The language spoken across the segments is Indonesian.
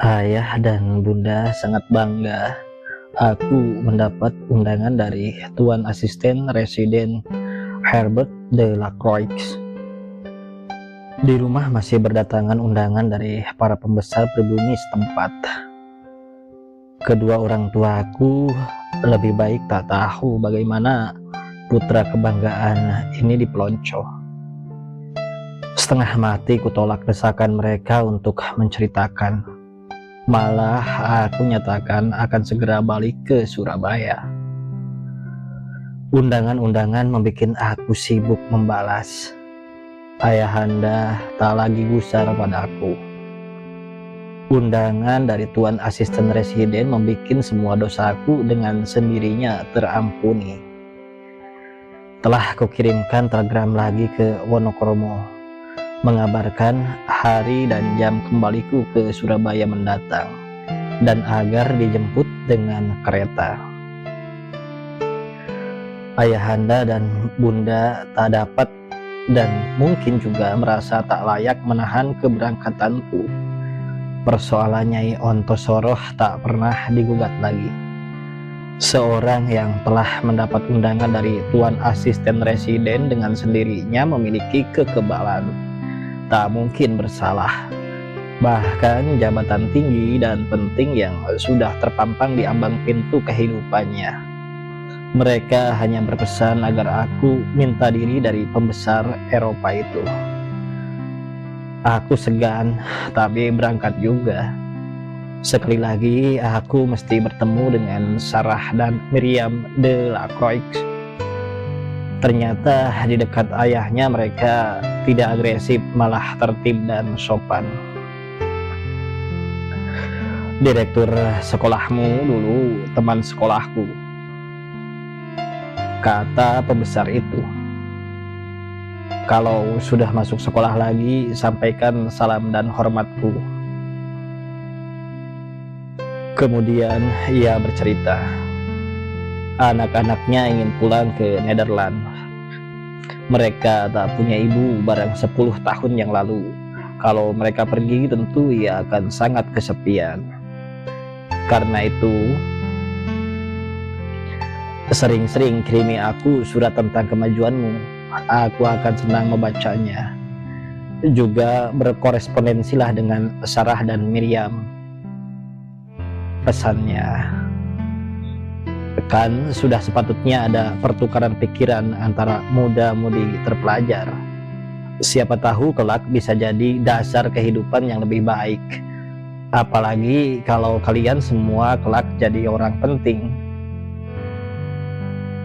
Ayah dan bunda sangat bangga aku mendapat undangan dari Tuan Asisten Residen Herbert de Lacroix. Di rumah masih berdatangan undangan dari para pembesar pribumi setempat. Kedua orang tuaku lebih baik tak tahu bagaimana putra kebanggaan ini dipelonco. Setengah mati kutolak desakan mereka untuk menceritakan. Malah aku nyatakan akan segera balik ke Surabaya. Undangan-undangan membuat aku sibuk membalas. Ayahanda tak lagi gusar padaku. Undangan dari Tuan Asisten Residen membuat semua dosaku dengan sendirinya terampuni. Telah kukirimkan telegram lagi ke Wonokromo, mengabarkan hari dan jam kembaliku ke Surabaya mendatang, dan agar dijemput dengan kereta. Ayahanda dan bunda tak dapat dan mungkin juga merasa tak layak menahan keberangkatanku. Persoalan Nyai Ontosoroh tak pernah digugat lagi. Seorang yang telah mendapat undangan dari Tuan Asisten Residen dengan sendirinya memiliki kekebalan, tak mungkin bersalah. Bahkan jabatan tinggi dan penting yang sudah terpampang di ambang pintu kehidupannya. Mereka hanya berpesan agar aku minta diri dari pembesar Eropa itu. Aku segan, tapi berangkat juga. Sekali lagi aku mesti bertemu dengan Sarah dan Miriam de Lacroix. Ternyata di dekat ayahnya mereka tidak agresif, malah tertib dan sopan. Direktur sekolahmu dulu teman sekolahku, kata pembesar itu. Kalau sudah masuk sekolah lagi, sampaikan salam dan hormatku. Kemudian ia bercerita, anak-anaknya ingin pulang ke Nederland. Mereka tak punya ibu barang 10 tahun yang lalu. Kalau mereka pergi tentu ia akan sangat kesepian. Karena itu, sering-sering kirimi aku surat tentang kemajuanmu. Aku akan senang membacanya. Juga berkorespondensilah dengan Sarah dan Miriam. Pesannya, kan sudah sepatutnya ada pertukaran pikiran antara muda-mudi terpelajar. Siapa tahu kelak bisa jadi dasar kehidupan yang lebih baik. Apalagi kalau kalian semua kelak jadi orang penting.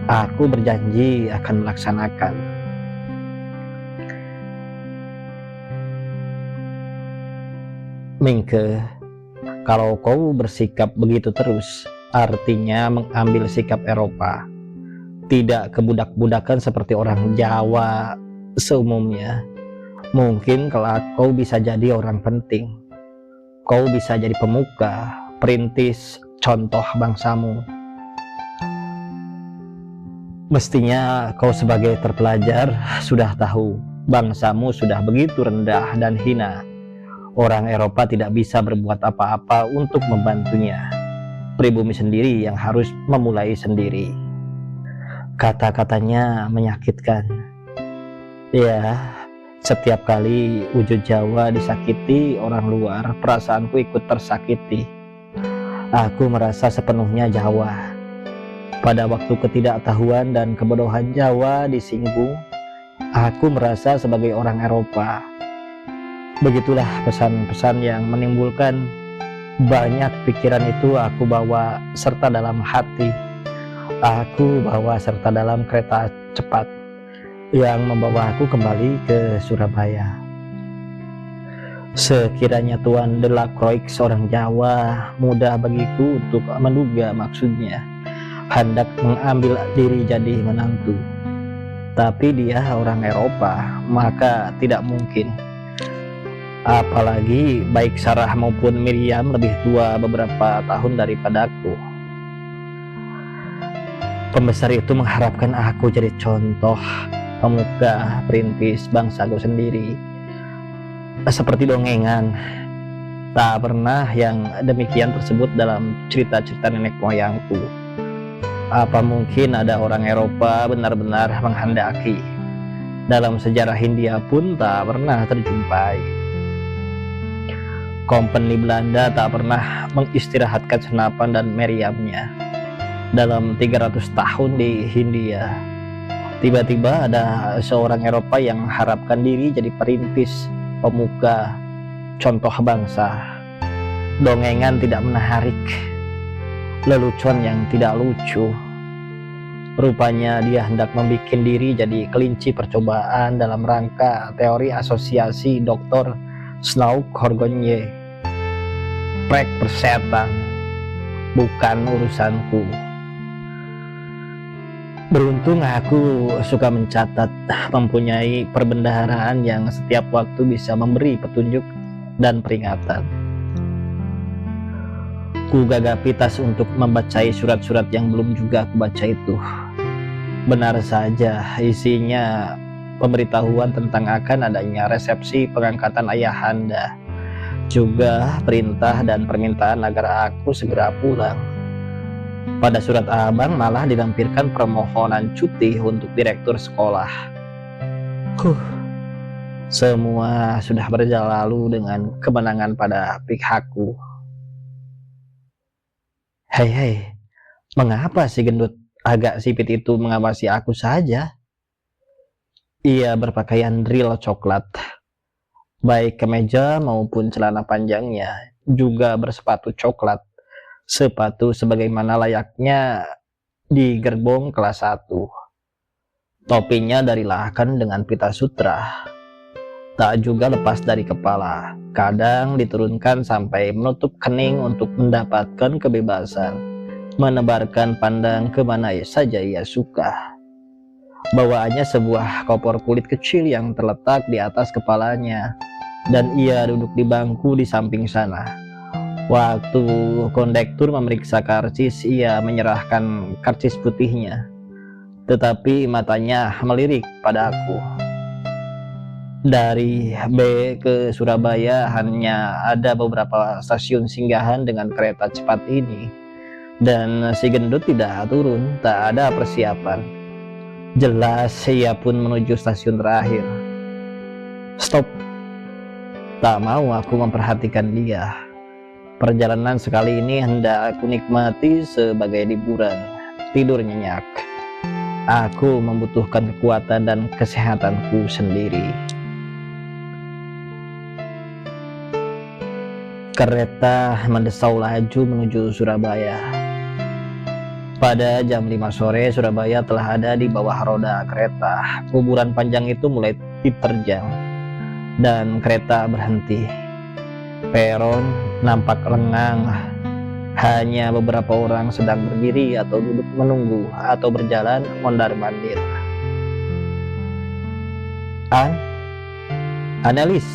Aku berjanji akan melaksanakan. Mingke, kalau kau bersikap begitu terus, artinya mengambil sikap Eropa, tidak kebudak-budakan seperti orang Jawa seumumnya. Mungkin kelak kau bisa jadi orang penting. Kau bisa jadi pemuka, perintis, contoh bangsamu. Mestinya kau sebagai terpelajar sudah tahu bangsamu sudah begitu rendah dan hina. Orang Eropa tidak bisa berbuat apa-apa untuk membantunya. Pribumi sendiri yang harus memulai sendiri. Kata-katanya menyakitkan. Ya, setiap kali wujud Jawa disakiti orang luar, perasaanku ikut tersakiti. Aku merasa sepenuhnya Jawa. Pada waktu ketidaktahuan dan kebodohan Jawa disinggung, aku merasa sebagai orang Eropa. Begitulah pesan-pesan yang menimbulkan banyak pikiran itu aku bawa serta dalam hati. Aku bawa serta dalam kereta cepat yang membawa aku kembali ke Surabaya. Sekiranya Tuan de Lacroix seorang Jawa, mudah bagiku untuk menduga maksudnya hendak mengambil diri jadi menantu. Tapi dia orang Eropa, maka tidak mungkin. Apalagi baik Sarah maupun Miriam lebih tua beberapa tahun daripadaku. Pembesar itu mengharapkan aku jadi contoh pemuka, perintis bangsaku sendiri. Seperti dongengan, Tak pernah yang demikian tersebut dalam cerita-cerita nenek moyangku. Apa mungkin ada orang Eropa benar-benar menghendaki? Dalam sejarah Hindia pun tak pernah terjumpai. Kompeni Belanda tak pernah mengistirahatkan senapan dan meriamnya. Dalam 300 tahun di Hindia, tiba-tiba ada seorang Eropa yang mengharapkan diri jadi perintis, pemuka, contoh bangsa. Dongengan tidak menarik, lelucon yang tidak lucu. Rupanya dia hendak membuat diri jadi kelinci percobaan dalam rangka teori asosiasi Dr. Snow Horgonye. Prek persetan, bukan urusanku. Beruntung aku suka mencatat, mempunyai perbendaharaan yang setiap waktu bisa memberi petunjuk dan peringatan. Ku gagapi tas untuk membacai surat-surat yang belum juga aku baca itu. Benar saja, isinya pemberitahuan tentang akan adanya resepsi pengangkatan ayahanda, juga perintah dan permintaan agar aku segera pulang. Pada surat abang malah dilampirkan permohonan cuti untuk direktur sekolah. Semua sudah berjalan lalu dengan kemenangan pada pihakku. Hei, mengapa si gendut agak sipit itu mengawasi aku saja? Ia berpakaian drill coklat, baik kemeja maupun celana panjangnya, juga bersepatu coklat, sepatu sebagaimana layaknya di gerbong kelas 1. Topinya dari lakan dengan pita sutra, tak juga lepas dari kepala, kadang diturunkan sampai menutup kening untuk mendapatkan kebebasan menebarkan pandang kemana saja ia suka. Bawaannya sebuah koper kulit kecil yang terletak di atas kepalanya, dan ia duduk di bangku di samping sana. Waktu kondektur memeriksa karcis, ia menyerahkan karcis putihnya, tetapi matanya melirik pada aku. Dari B ke Surabaya hanya ada beberapa stasiun singgahan dengan kereta cepat ini, dan si gendut tidak turun, tak ada persiapan. Jelas ia pun menuju stasiun terakhir. Stop. Tak mau aku memperhatikan dia. Perjalanan sekali ini hendak aku nikmati sebagai liburan, tidur nyenyak. Aku membutuhkan kekuatan dan kesehatanku sendiri. Kereta mendesau laju menuju Surabaya. Pada jam 5 sore, Surabaya telah ada di bawah roda kereta. Kuburan panjang itu mulai diterjang, dan kereta berhenti. Peron nampak lengang. Hanya beberapa orang sedang berdiri atau duduk menunggu atau berjalan mondar-mandir. Annelies,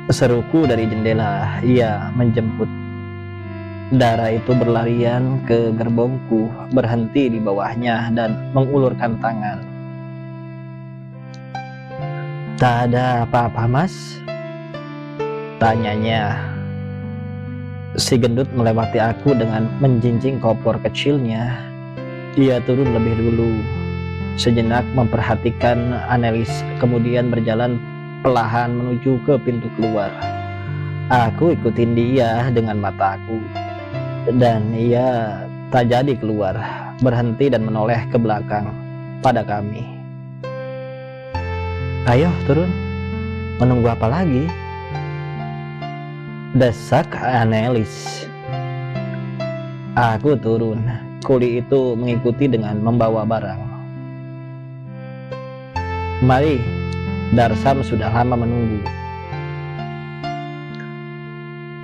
seruku dari jendela. Ia menjemput. Darah itu berlarian ke gerbongku, berhenti di bawahnya dan mengulurkan tangan. Tak ada apa-apa, Mas? Tanyanya. Si gendut melewati aku dengan menjinjing koper kecilnya. Ia turun lebih dulu, sejenak memperhatikan Annelies, kemudian berjalan perlahan menuju ke pintu keluar. Aku ikutin dia dengan mataku, dan ia tak jadi keluar, berhenti dan menoleh ke belakang pada kami. Ayo turun, menunggu apa lagi? Desak Annelies. Aku turun, kuli itu mengikuti dengan membawa barang. Mari, Darsam sudah lama menunggu.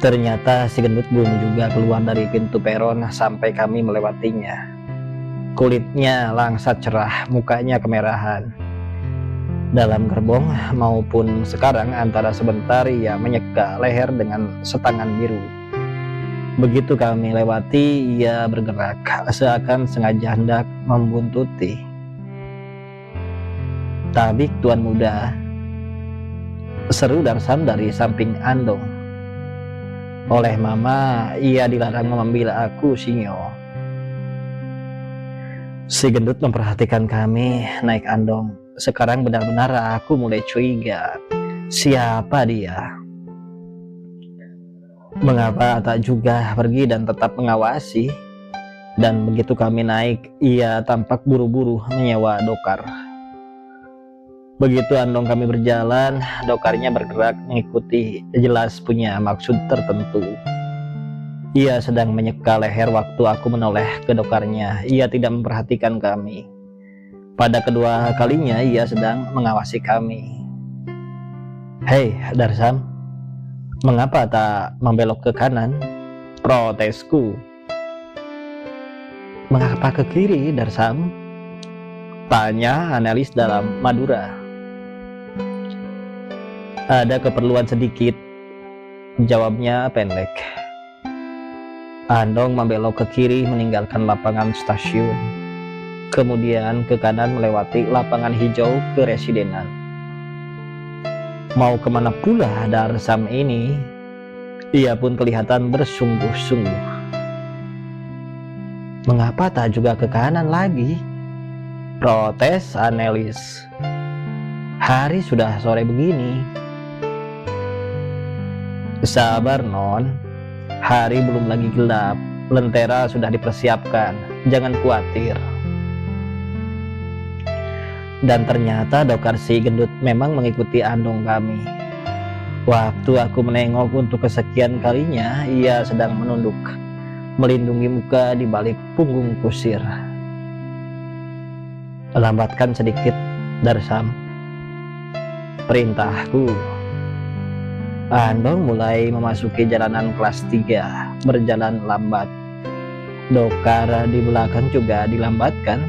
Ternyata si gendut belum juga keluar dari pintu peron sampai kami melewatinya. Kulitnya langsat cerah, mukanya kemerahan. Dalam gerbong maupun sekarang, antara sebentar ia menyeka leher dengan setangan biru. Begitu kami lewati, ia bergerak seakan sengaja hendak membuntuti. Tabik, tuan muda. seru Darsam dari samping Andong. Oleh mama, ia dilarang mengambil aku, Sinyo. Si gendut memperhatikan kami naik Andong. Sekarang benar-benar aku mulai curiga. Siapa dia? Mengapa tak juga pergi dan tetap mengawasi? Dan begitu kami naik, ia tampak buru-buru menyewa dokar. Begitu Andong kami berjalan, dokarnya bergerak mengikuti, jelas punya maksud tertentu. Ia sedang menyeka leher waktu aku menoleh ke dokarnya. Ia tidak memperhatikan kami. Pada kedua kalinya ia sedang mengawasi kami. Hei Darsam, mengapa tak membelok ke kanan? Protesku. Mengapa ke kiri, Darsam? Tanya analis dalam Madura. Ada keperluan sedikit, jawabnya pendek. Andong membelok ke kiri meninggalkan lapangan stasiun, kemudian ke kanan melewati lapangan hijau keresidenan. Mau kemana pula Darsam ini? Ia pun kelihatan bersungguh-sungguh. Mengapa tak juga ke kanan lagi? Protes analis. Hari sudah sore begini. Sabar non, hari belum lagi gelap, lentera sudah dipersiapkan, jangan khawatir. Dan ternyata dokar si gendut memang mengikuti Andong kami. Waktu aku menengok untuk kesekian kalinya, ia sedang menunduk, melindungi muka di balik punggung kusir. Lambatkan sedikit, Darsam, perintahku. Andong mulai memasuki jalanan kelas 3, berjalan lambat. Dokar di belakang juga dilambatkan.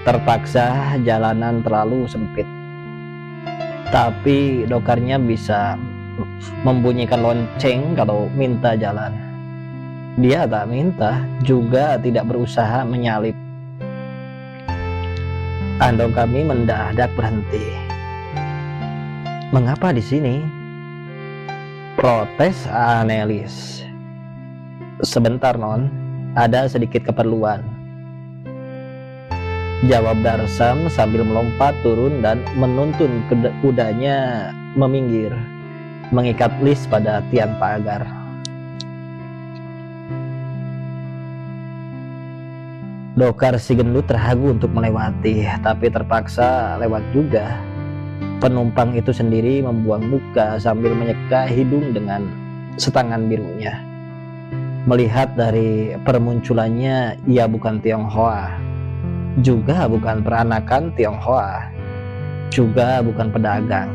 Terpaksa jalanan terlalu sempit. Tapi dokarnya bisa membunyikan lonceng kalau minta jalan. Dia tak minta, juga tidak berusaha menyalip. Andong kami mendadak berhenti. Mengapa di sini? Protes analis. Sebentar non, ada sedikit keperluan, jawab Darsam sambil melompat turun dan menuntun kudanya meminggir, mengikat lis pada tiang pagar. Dokar si gendut terhagu untuk melewati, tapi terpaksa lewat juga. Penumpang itu sendiri membuang muka sambil menyeka hidung dengan setangan birunya. Melihat dari permunculannya, ia bukan Tionghoa, juga bukan peranakan Tionghoa, juga bukan pedagang.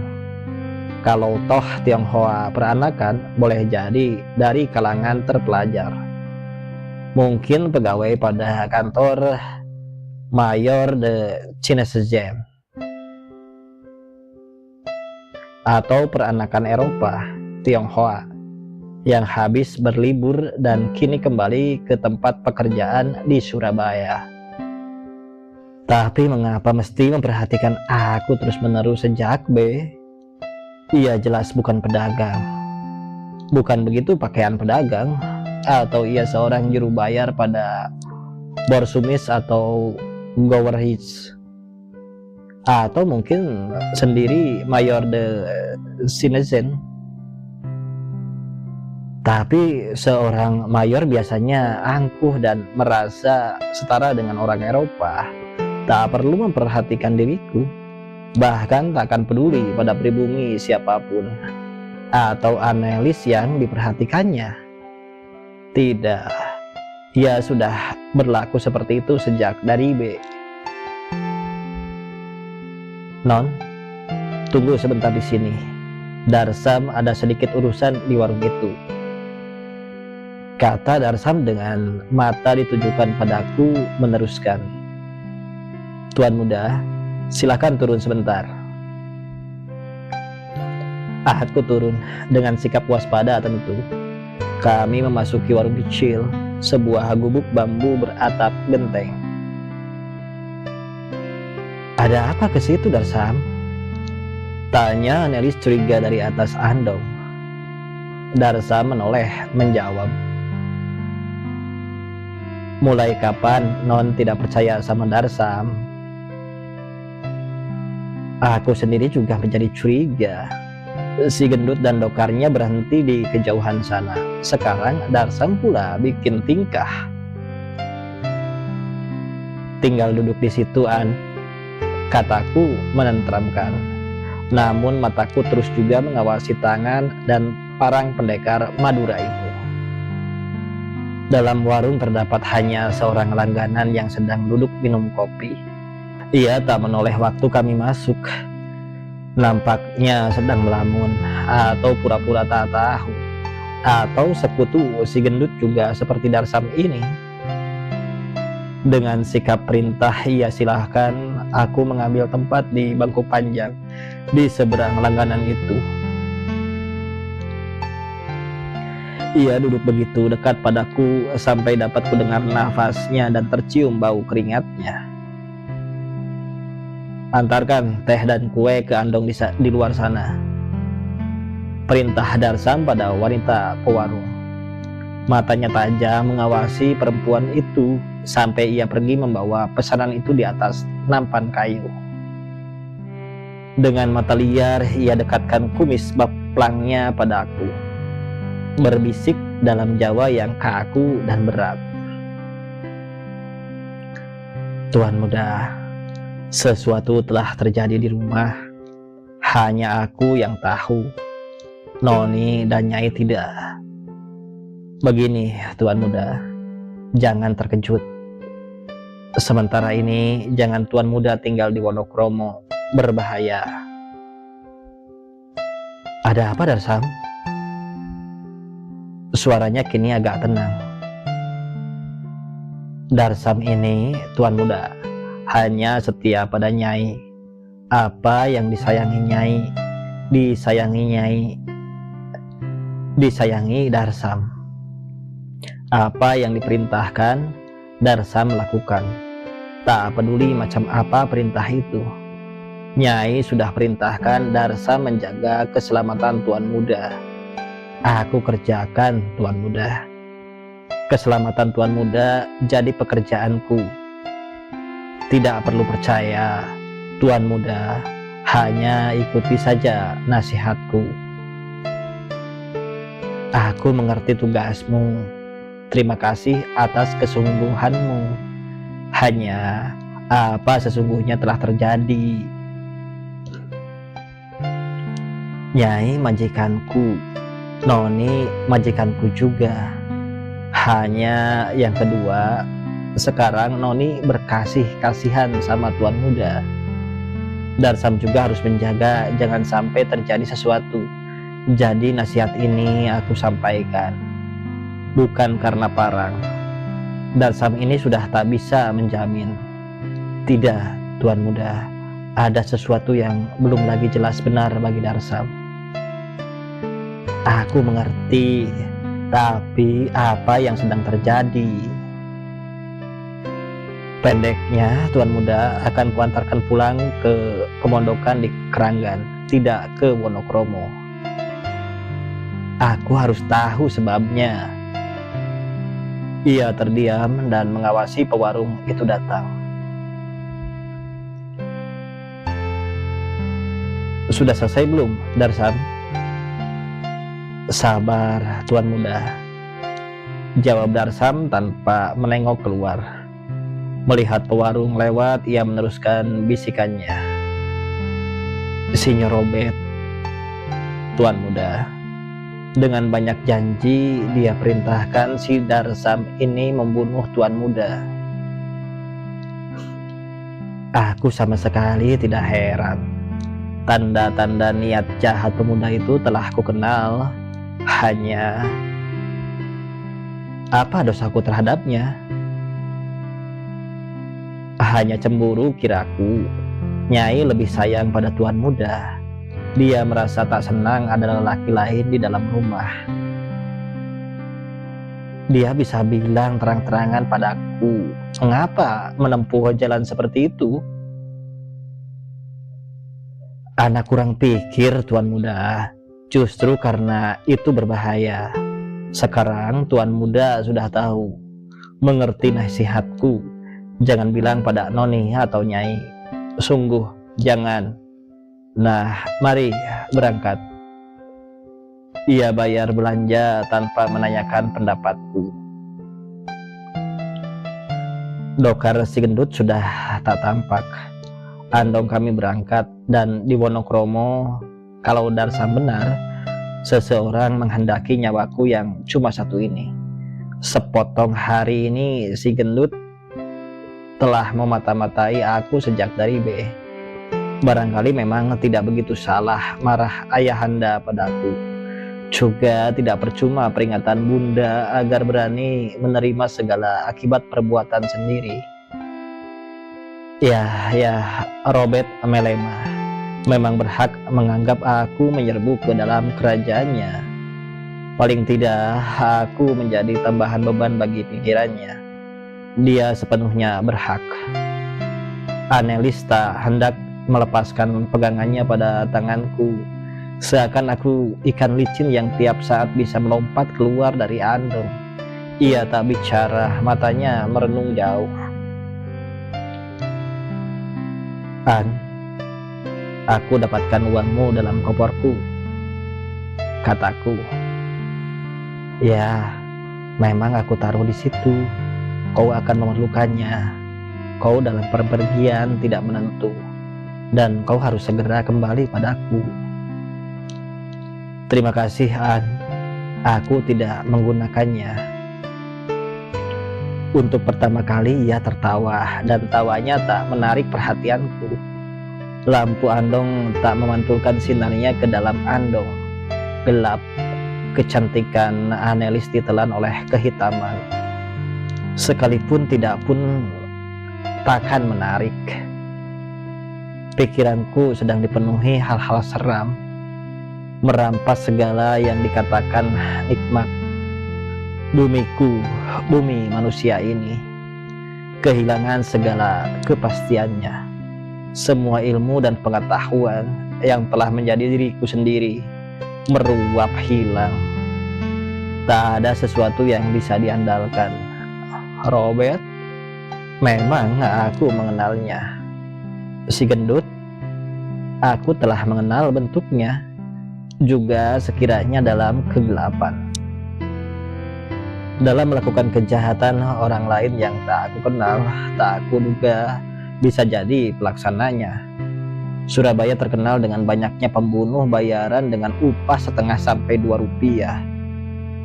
Kalau toh Tionghoa peranakan, boleh jadi dari kalangan terpelajar. Mungkin pegawai pada kantor Mayor de Cinezem, atau peranakan Eropa Tionghoa yang habis berlibur dan kini kembali ke tempat pekerjaan di Surabaya. Tapi mengapa mesti memperhatikan aku terus-menerus sejak B? Ia jelas bukan pedagang. Bukan begitu pakaian pedagang, atau ia seorang juru bayar pada Borsumis atau Gowerhits, atau mungkin sendiri Mayor de Cinezem. Tapi seorang mayor biasanya angkuh dan merasa setara dengan orang Eropa. Tak perlu memperhatikan diriku, bahkan tak akan peduli pada pribumi siapapun atau analis yang diperhatikannya. Tidak, ia sudah berlaku seperti itu sejak dari B. Non, tunggu sebentar di sini. Darsam ada sedikit urusan di warung itu, kata Darsam dengan mata ditujukan padaku, meneruskan. Tuan muda, silakan turun sebentar. Aku turun dengan sikap waspada tentu. Kami memasuki warung kecil, sebuah gubuk bambu beratap genteng. Ada apa ke situ, Darsam? Tanya Nelis curiga dari atas andong. Darsam menoleh menjawab, mulai kapan Non tidak percaya sama Darsam? Aku sendiri juga menjadi curiga. Si gendut dan dokarnya berhenti di kejauhan sana. Sekarang Darsam pula bikin tingkah. Tinggal duduk di situ, An, kataku menenteramkan. Namun mataku terus juga mengawasi tangan dan parang pendekar Madura itu. Dalam warung terdapat hanya seorang langganan yang sedang duduk minum kopi. Ia tak menoleh waktu kami masuk. Nampaknya sedang melamun atau pura-pura tak tahu. Atau sekutu si gendut juga seperti Darsam ini. Dengan sikap perintah ia silahkan aku mengambil tempat di bangku panjang di seberang langganan itu. Ia duduk begitu dekat padaku sampai dapat kudengar nafasnya dan tercium bau keringatnya. Antarkan teh dan kue ke andong di luar sana, perintah Darsam pada wanita pewarung. Matanya tajam mengawasi perempuan itu sampai ia pergi membawa pesanan itu di atas nampan kayu. Dengan mata liar ia dekatkan kumis baplangnya padaku, berbisik dalam Jawa yang kaku dan berat. Tuan muda, sesuatu telah terjadi di rumah. Hanya aku yang tahu, Noni dan Nyai tidak. Begini, Tuan muda, jangan terkejut. Sementara ini jangan Tuan muda tinggal di Wonokromo, berbahaya. Ada apa, Darsam? Suaranya kini agak tenang. Darsam ini, Tuan muda, hanya setia pada Nyai. Apa yang disayangi Nyai, disayangi Darsam. Apa yang diperintahkan, Darsam lakukan. Tak peduli macam apa perintah itu. Nyai sudah perintahkan Darsam menjaga keselamatan Tuan muda. Aku kerjakan, Tuan muda. Keselamatan Tuan muda jadi pekerjaanku. Tidak perlu percaya, Tuan muda, hanya ikuti saja nasihatku. Aku mengerti tugasmu. Terima kasih atas kesungguhanmu. Hanya apa sesungguhnya telah terjadi. Nyai majikanku, Noni majikanku juga. Hanya yang kedua, sekarang Noni berkasih-kasihan sama Tuan muda. Darsam juga harus menjaga jangan sampai terjadi sesuatu. Jadi nasihat ini aku sampaikan bukan karena parang. Darsam ini sudah tak bisa menjamin. Tidak, Tuan muda, ada sesuatu yang belum lagi jelas benar bagi Darsam. Aku mengerti, tapi apa yang sedang terjadi? Pendeknya, Tuan muda akan kuantarkan pulang ke pemondokan di Keranggan, tidak ke Wonokromo. Aku harus tahu sebabnya. Ia terdiam dan mengawasi pewarung itu datang. Sudah selesai belum, Darsam? Sabar, Tuan muda, jawab Darsam tanpa menengok keluar. Melihat pewarung lewat, ia meneruskan bisikannya. Sinyor Robert, Tuan muda, dengan banyak janji dia perintahkan si Darsam ini membunuh Tuan muda. Aku sama sekali tidak heran. Tanda-tanda niat jahat pemuda itu telah aku kenal. Hanya apa dosaku terhadapnya? Hanya cemburu kiraku. Nyai lebih sayang pada Tuan muda. Dia merasa tak senang ada lelaki lain di dalam rumah. Dia bisa bilang terang-terangan padaku, mengapa menempuh jalan seperti itu? Anak kurang pikir, Tuan Muda. Justru karena itu berbahaya. Sekarang Tuan Muda sudah tahu, mengerti nasihatku. Jangan bilang pada Noni atau Nyai. Sungguh, jangan. Nah, mari berangkat. Ia bayar belanja tanpa menanyakan pendapatku. Dokar si gendut sudah tak tampak. Andong kami berangkat, dan di Wonokromo, kalau Darsam benar, seseorang menghendaki nyawaku yang cuma satu ini. Sepotong hari ini si gendut telah memata-matai aku sejak dari B. Barangkali memang tidak begitu salah marah ayahanda padaku. Juga tidak percuma peringatan bunda agar berani menerima segala akibat perbuatan sendiri. Ya, Robert Melema memang berhak menganggap aku menyerbu ke dalam kerajaannya. Paling tidak, aku menjadi tambahan beban bagi pikirannya. Dia sepenuhnya berhak. Annelies tak hendak melepaskan pegangannya pada tanganku, seakan aku ikan licin yang tiap saat bisa melompat keluar dari andong. Ia tak bicara, matanya merenung jauh. An, aku dapatkan uangmu dalam koporku, kataku. Ya, memang aku taruh di situ. Kau akan memerlukannya. Kau dalam perpergian tidak menentu, dan kau harus segera kembali padaku. Terima kasih, An. Aku tidak menggunakannya. Untuk pertama kali ia tertawa, dan tawanya tak menarik perhatianku. Lampu andong tak memantulkan sinarnya ke dalam andong. Gelap, kecantikan Annelies ditelan oleh kehitaman. Sekalipun tidak pun takkan menarik. Pikiranku sedang dipenuhi hal-hal seram, merampas segala yang dikatakan nikmat. Bumiku, bumi manusia ini, kehilangan segala kepastiannya. Semua ilmu dan pengetahuan yang telah menjadi diriku sendiri meruap hilang. Tak ada sesuatu yang bisa diandalkan. Robert, memang aku mengenalnya. Si gendut, aku telah mengenal bentuknya, juga sekiranya dalam kegelapan. Dalam melakukan kejahatan orang lain yang tak aku kenal, tak aku duga bisa jadi pelaksananya. Surabaya terkenal dengan banyaknya pembunuh bayaran dengan upah setengah sampai 2 rupiah.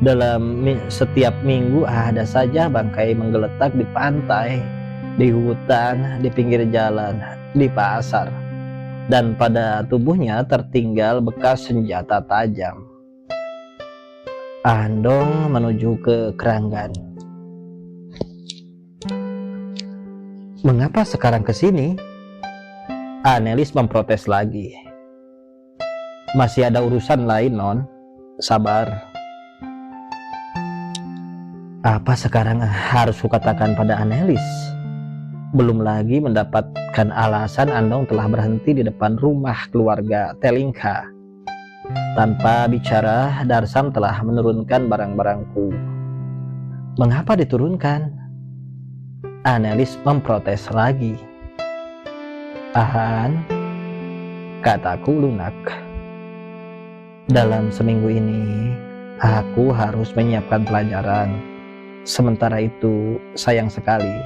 Dalam setiap minggu ada saja bangkai menggeletak di pantai, di hutan, di pinggir jalan, di pasar, dan pada tubuhnya tertinggal bekas senjata tajam. Andong menuju ke Keranggan. Mengapa sekarang ke sini? Annelies memprotes lagi. Masih ada urusan lain, Non. Sabar. Apa sekarang harus kukatakan pada Annelies? Belum lagi mendapatkan alasan Andong telah berhenti di depan rumah keluarga Telingka. Tanpa bicara, Darsam telah menurunkan barang-barangku. Mengapa diturunkan? Annelies memprotes lagi. An, kataku lunak. Dalam seminggu ini, aku harus menyiapkan pelajaran. Sementara itu, sayang sekali,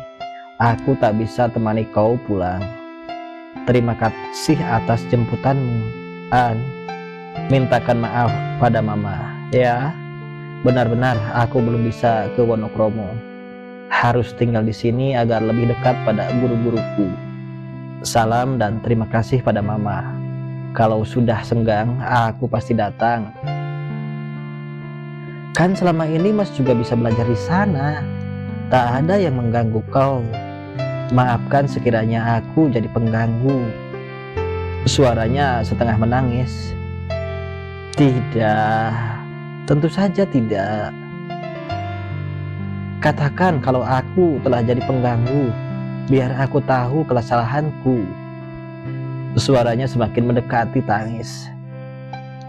aku tak bisa temani kau pulang. Terima kasih atas jemputanmu, An. Mintakan maaf pada Mama, ya. Benar-benar aku belum bisa ke Wonokromo. Harus tinggal di sini agar lebih dekat pada guru-guruku. Salam dan terima kasih pada Mama. Kalau sudah senggang, aku pasti datang. Kan selama ini Mas juga bisa belajar di sana. Tak ada yang mengganggu kau. Maafkan sekiranya aku jadi pengganggu. Suaranya setengah menangis. Tidak, tentu saja tidak. Katakan kalau aku telah jadi pengganggu, biar aku tahu kesalahanku. Suaranya semakin mendekati tangis.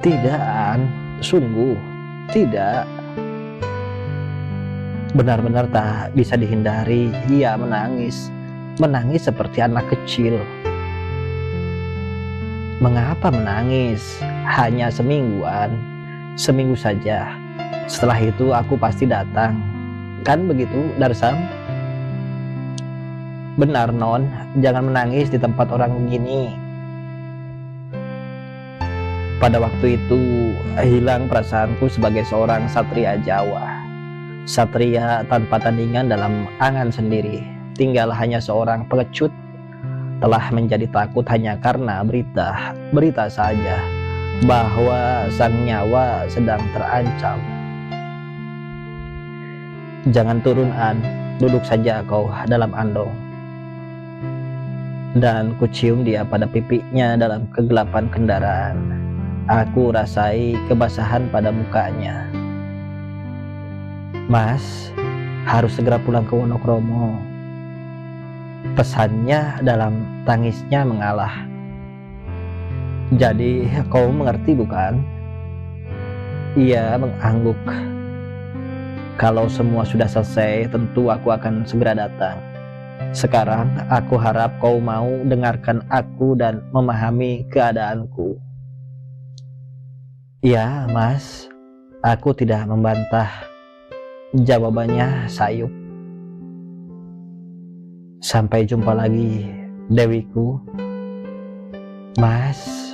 Tidak, An, sungguh tidak. Benar-benar tak bisa dihindari, ia menangis. Menangis seperti anak kecil. Mengapa menangis? Hanya seminggu, An. Seminggu saja. Setelah itu aku pasti datang. Kan begitu, Darsam? Benar, Non. Jangan menangis di tempat orang begini. Pada waktu itu hilang perasaanku sebagai seorang satria Jawa. Satria tanpa tandingan dalam angan sendiri. Tinggal hanya seorang pengecut telah menjadi takut hanya karena berita saja bahwa sang nyawa sedang terancam. Jangan turun, An. Duduk saja kau dalam andong. Dan kucium dia pada pipinya dalam kegelapan kendaraan. Aku rasai kebasahan pada mukanya. Mas, harus segera pulang ke Wonokromo. Pesannya dalam tangisnya mengalah. Jadi kau mengerti bukan? Ia mengangguk. Kalau semua sudah selesai, tentu aku akan segera datang. Sekarang aku harap kau mau dengarkan aku dan memahami keadaanku. Ya, Mas, aku tidak membantah. Jawabannya sayup. Sampai jumpa lagi, Dewiku. Mas.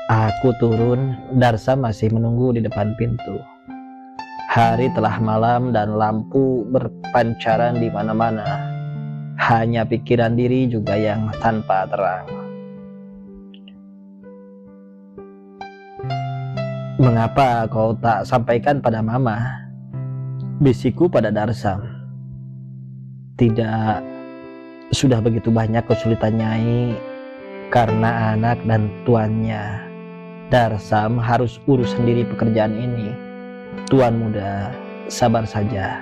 Aku turun, Darsa masih menunggu di depan pintu. Hari telah malam dan lampu berpancaran di mana-mana. Hanya pikiran diri juga yang tanpa terang. Mengapa kau tak sampaikan pada Mama? Bisikku pada Darsam. Tidak, sudah begitu banyak kesulitan Nyai karena anak dan tuannya. Darsam harus urus sendiri pekerjaan ini. Tuan muda, sabar saja.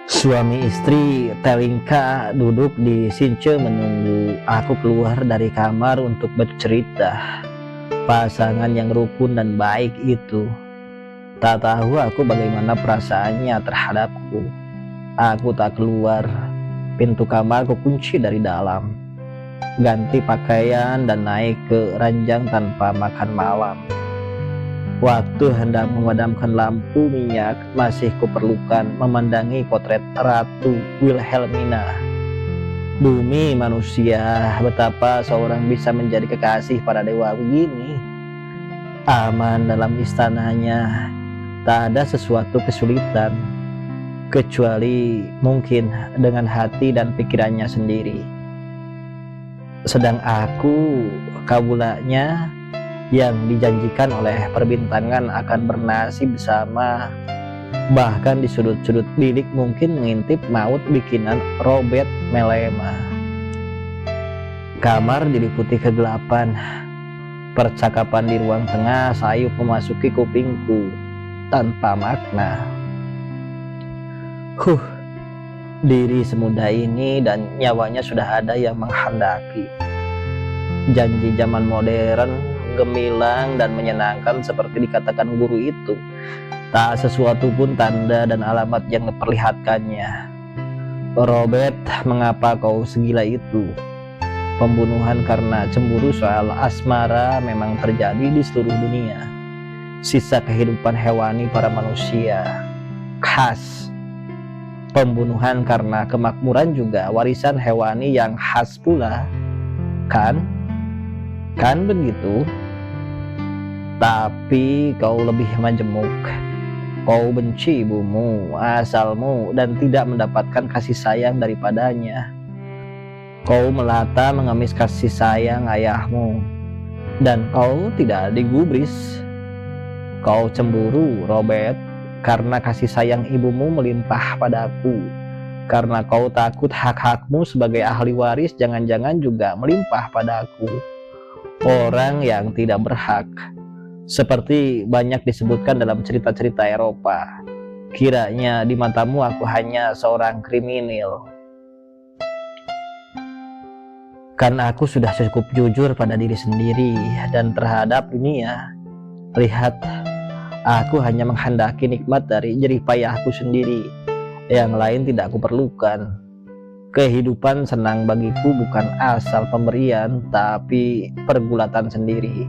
Suami istri Telingka duduk di since menunggu aku keluar dari kamar untuk bercerita. Pasangan yang rukun dan baik itu. Tak tahu aku bagaimana perasaannya terhadapku. Aku tak keluar. Pintu kamar kukunci dari dalam. Ganti pakaian dan naik ke ranjang tanpa makan malam. Waktu hendak memadamkan lampu minyak, masih kuperlukan memandangi potret Ratu Wilhelmina. Bumi manusia, betapa seorang bisa menjadi kekasih para dewa begini. Aman dalam istananya, tak ada sesuatu kesulitan, kecuali mungkin dengan hati dan pikirannya sendiri. Sedang aku, kawulanya, yang dijanjikan oleh perbintangan akan bernasib bersama, bahkan di sudut-sudut bilik mungkin mengintip maut bikinan Robert Melema. Kamar diliputi kegelapan. Percakapan di ruang tengah sayup memasuki kupingku tanpa makna. Diri semudah ini dan nyawanya sudah ada yang menghendaki. Janji zaman modern gemilang dan menyenangkan seperti dikatakan guru itu. Tak sesuatu pun tanda dan alamat yang memperlihatkannya. Robert, mengapa kau segila itu? Pembunuhan karena cemburu soal asmara memang terjadi di seluruh dunia. Sisa kehidupan hewani para manusia. Khas. Pembunuhan karena kemakmuran juga warisan hewani yang khas pula. Kan begitu? Tapi kau lebih majemuk. Kau benci ibumu, asalmu, dan tidak mendapatkan kasih sayang daripadanya. Kau melata mengemis kasih sayang ayahmu, dan kau tidak digubris. Kau cemburu, Robert, karena kasih sayang ibumu melimpah padaku. Karena kau takut hak-hakmu sebagai ahli waris jangan-jangan juga melimpah padaku. Orang yang tidak berhak, seperti banyak disebutkan dalam cerita-cerita Eropa. kiranya di matamu aku hanya seorang kriminal. Karena aku sudah cukup jujur pada diri sendiri dan terhadap dunia. Lihat, aku hanya menghendaki nikmat dari jerih payahku sendiri. Yang lain tidak aku perlukan. Kehidupan senang bagiku bukan asal pemberian, tapi pergulatan sendiri.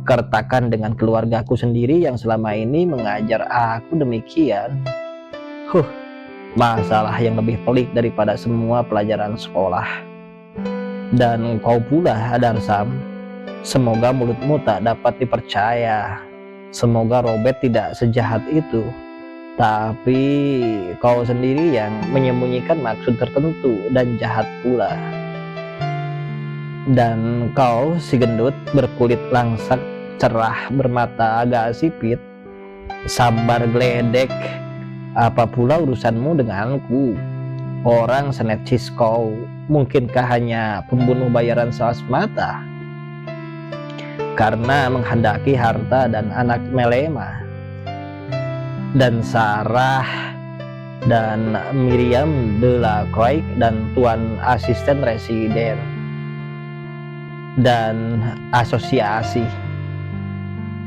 Kertakan dengan keluargaku sendiri yang selama ini mengajar aku demikian. Masalah yang lebih pelik daripada semua pelajaran sekolah. Dan kau pula, Darsam, semoga mulutmu tak dapat dipercaya. Semoga Robert tidak sejahat itu. Tapi kau sendiri yang menyembunyikan maksud tertentu dan jahat pula. Dan kau si gendut berkulit langsak, cerah, bermata agak sipit, sabar geledek, apa pula urusanmu denganku? Orang senecis kau, mungkinkah hanya pembunuh bayaran semata? Karena menghendaki harta dan anak melema. Dan Sarah dan Miriam Delacroix dan tuan asisten residen dan asosiasi.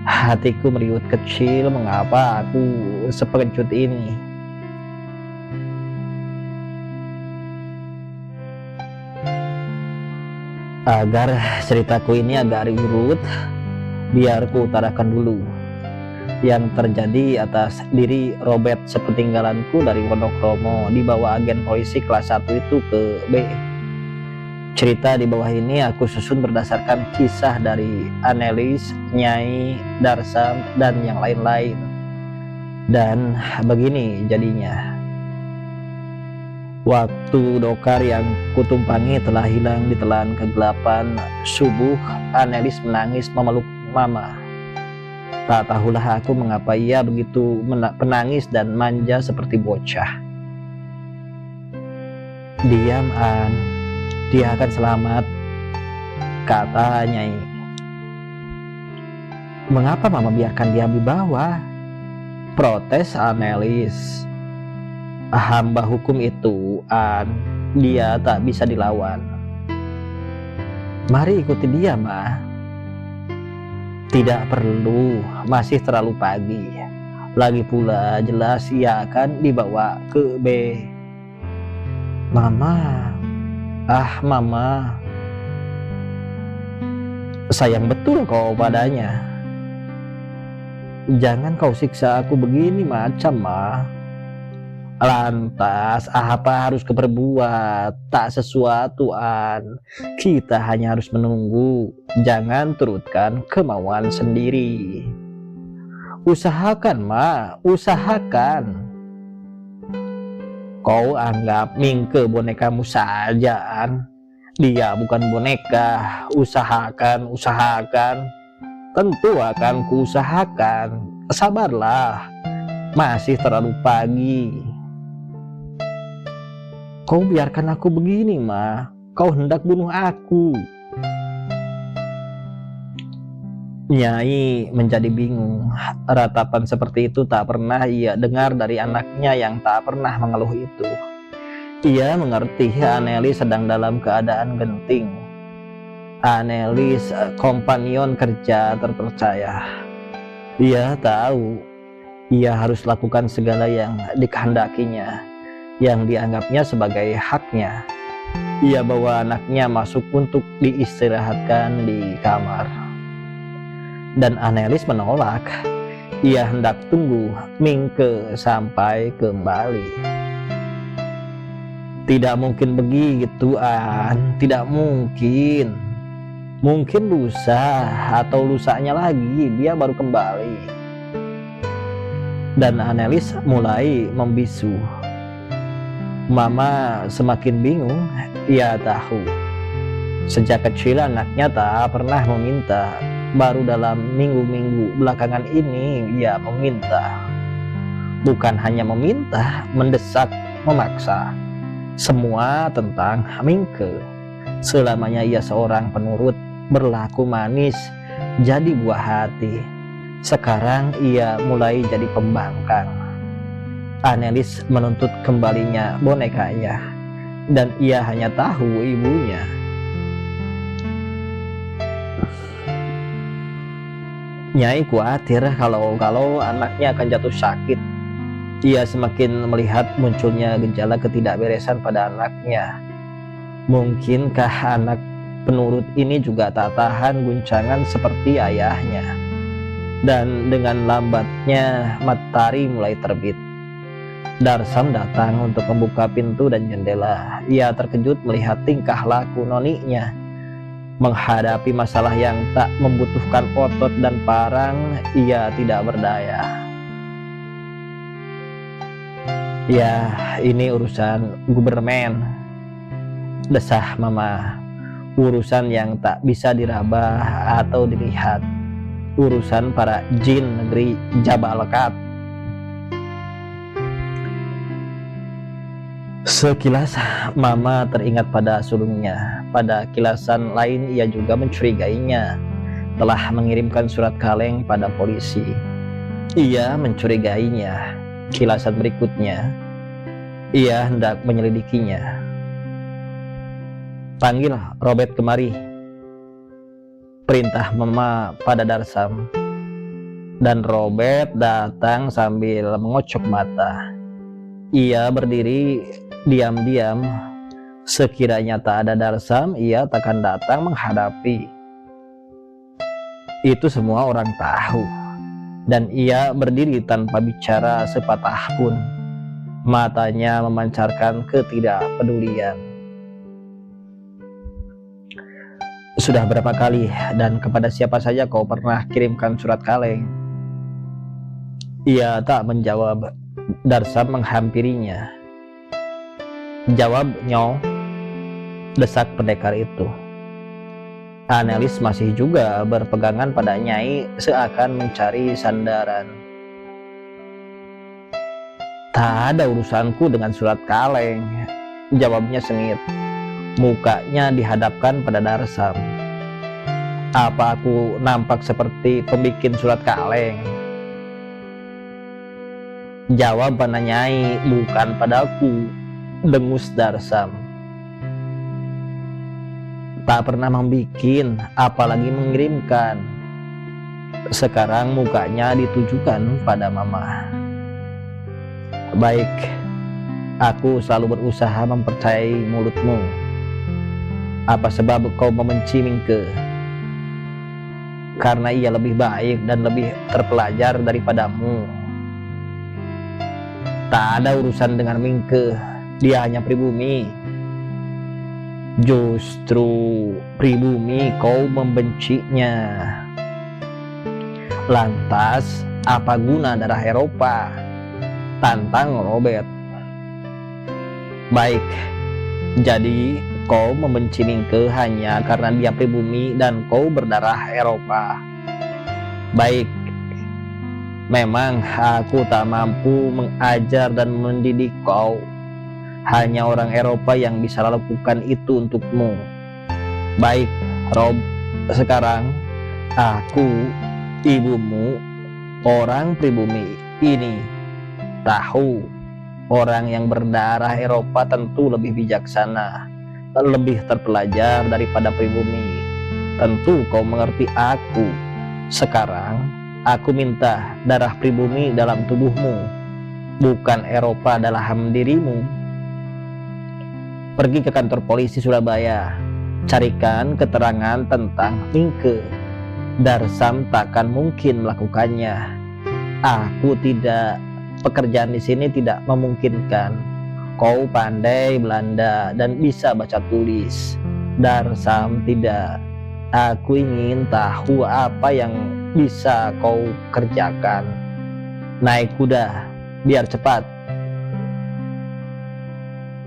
Hatiku meriut kecil, mengapa aku sepengecut ini? Agar ceritaku ini agak urut, biar ku utarakan dulu yang terjadi atas diri Robert sepeninggalanku dari Wonokromo dibawa agen polisi kelas 1 itu ke B. Cerita di bawah ini aku susun berdasarkan kisah dari Annelies, Nyai, Darsam, dan yang lain-lain. Dan begini jadinya. Waktu dokar yang kutumpangi telah hilang di telan kegelapan subuh, Annelies menangis memeluk mama. Tak tahulah aku mengapa ia begitu penangis dan manja seperti bocah. Diam, An, dia akan selamat, kata Nyai. Mengapa mama biarkan dia dibawa? Protes Annelies. Hamba hukum itu, An, dia tak bisa dilawan. Mari ikuti dia, Ma. Tidak perlu, masih terlalu pagi. Lagi pula jelas ia akan dibawa ke B. Mama, Mama. Sayang betul kau padanya. Jangan kau siksa aku begini macam, Ma. Lantas apa harus keperbuat? Tak sesuatu, An. Kita hanya harus menunggu. Jangan turutkan kemauan sendiri. Usahakan, Ma, usahakan. Kau anggap Mingke bonekamu saja, An. Dia bukan boneka. Usahakan. Tentu akan kuusahakan. Sabarlah, masih terlalu pagi. Kau biarkan aku begini, Ma. Kau hendak bunuh aku. Nyai menjadi bingung. Ratapan seperti itu tak pernah ia dengar dari anaknya yang tak pernah mengeluh itu. Ia mengerti Annelies sedang dalam keadaan genting. Annelies kompanion kerja terpercaya. Ia tahu ia harus lakukan segala yang dikehendakinya, yang dianggapnya sebagai haknya. Ia bawa anaknya masuk untuk diistirahatkan di kamar. Dan Annelies menolak. Ia hendak tunggu Mingke sampai kembali. Tidak mungkin begitu, An. Tidak mungkin. Mungkin lusa atau lusanya lagi dia baru kembali. Dan Annelies mulai membisu. Mama semakin bingung. Ia tahu sejak kecil anaknya tak pernah meminta. Baru dalam minggu-minggu belakangan ini ia meminta. Bukan hanya meminta, mendesak, memaksa. Semua tentang Mingke. Selamanya ia seorang penurut, berlaku manis, jadi buah hati. Sekarang ia mulai jadi pembangkang. Anelis menuntut kembalinya bonekanya, dan ia hanya tahu ibunya. Nyai khawatir kalau anaknya akan jatuh sakit. Ia semakin melihat munculnya gejala ketidakberesan pada anaknya. Mungkinkah anak penurut ini juga tak tahan guncangan seperti ayahnya? Dan dengan lambatnya matahari mulai terbit. Darsam datang untuk membuka pintu dan jendela. Ia terkejut melihat tingkah laku noninya. Menghadapi masalah yang tak membutuhkan otot dan parang, ia tidak berdaya. Ya, ini urusan Gubermen, desah Mama. Urusan yang tak bisa diraba atau dilihat. Urusan para jin negeri Jabal-Qat. Sekilas Mama teringat pada sulungnya. Pada kilasan lain ia juga mencurigainya telah mengirimkan surat kaleng pada polisi. Ia mencurigainya. Kilasan berikutnya ia hendak menyelidikinya. Panggil Robert kemari, perintah Mama pada Darsam. Dan Robert datang sambil mengocok mata. Ia berdiri diam-diam. Sekiranya tak ada Darsam, ia takkan datang menghadapi. Itu semua orang tahu. Dan ia berdiri tanpa bicara sepatah pun. Matanya memancarkan ketidakpedulian. Sudah berapa kali dan kepada siapa saja kau pernah kirimkan surat kaleng? Ia tak menjawab. Darsam menghampirinya. Jawab, Nyo, desak pendekar itu. Anelis masih juga berpegangan pada Nyai seakan mencari sandaran. Tak ada urusanku dengan surat kaleng, jawabnya sengit. Mukanya dihadapkan pada Darsam. Apa aku nampak seperti pembikin surat kaleng? Jawab pada Nyai, bukan padaku, dengus Darsam. Tak pernah membikin, apalagi mengirimkan. Sekarang mukanya ditujukan pada Mama. Baik, aku selalu berusaha mempercayai mulutmu. Apa sebab kau membenci Mingke? Karena ia lebih baik dan lebih terpelajar daripadamu. Tak ada urusan dengan Mingke, dia hanya pribumi. Justru pribumi kau membencinya. Lantas apa guna darah Eropa? Tantang Robert. Baik, jadi kau membenci Mingke hanya karena dia pribumi dan kau berdarah Eropa. Baik, memang aku tak mampu mengajar dan mendidik kau. Hanya orang Eropa yang bisa lakukan itu untukmu. Baik, Rob, sekarang aku, ibumu, orang pribumi ini, tahu orang yang berdarah Eropa tentu lebih bijaksana, lebih terpelajar daripada pribumi. Tentu kau mengerti aku. Sekarang aku minta darah pribumi dalam tubuhmu, bukan Eropa dalam dirimu. Pergi ke kantor polisi Surabaya, carikan keterangan tentang Mingke. Darsam takkan mungkin melakukannya. Aku tidak, pekerjaan di sini tidak memungkinkan. Kau pandai Belanda dan bisa baca tulis. Darsam tidak. Aku ingin tahu apa yang bisa kau kerjakan. Naik kuda, biar cepat.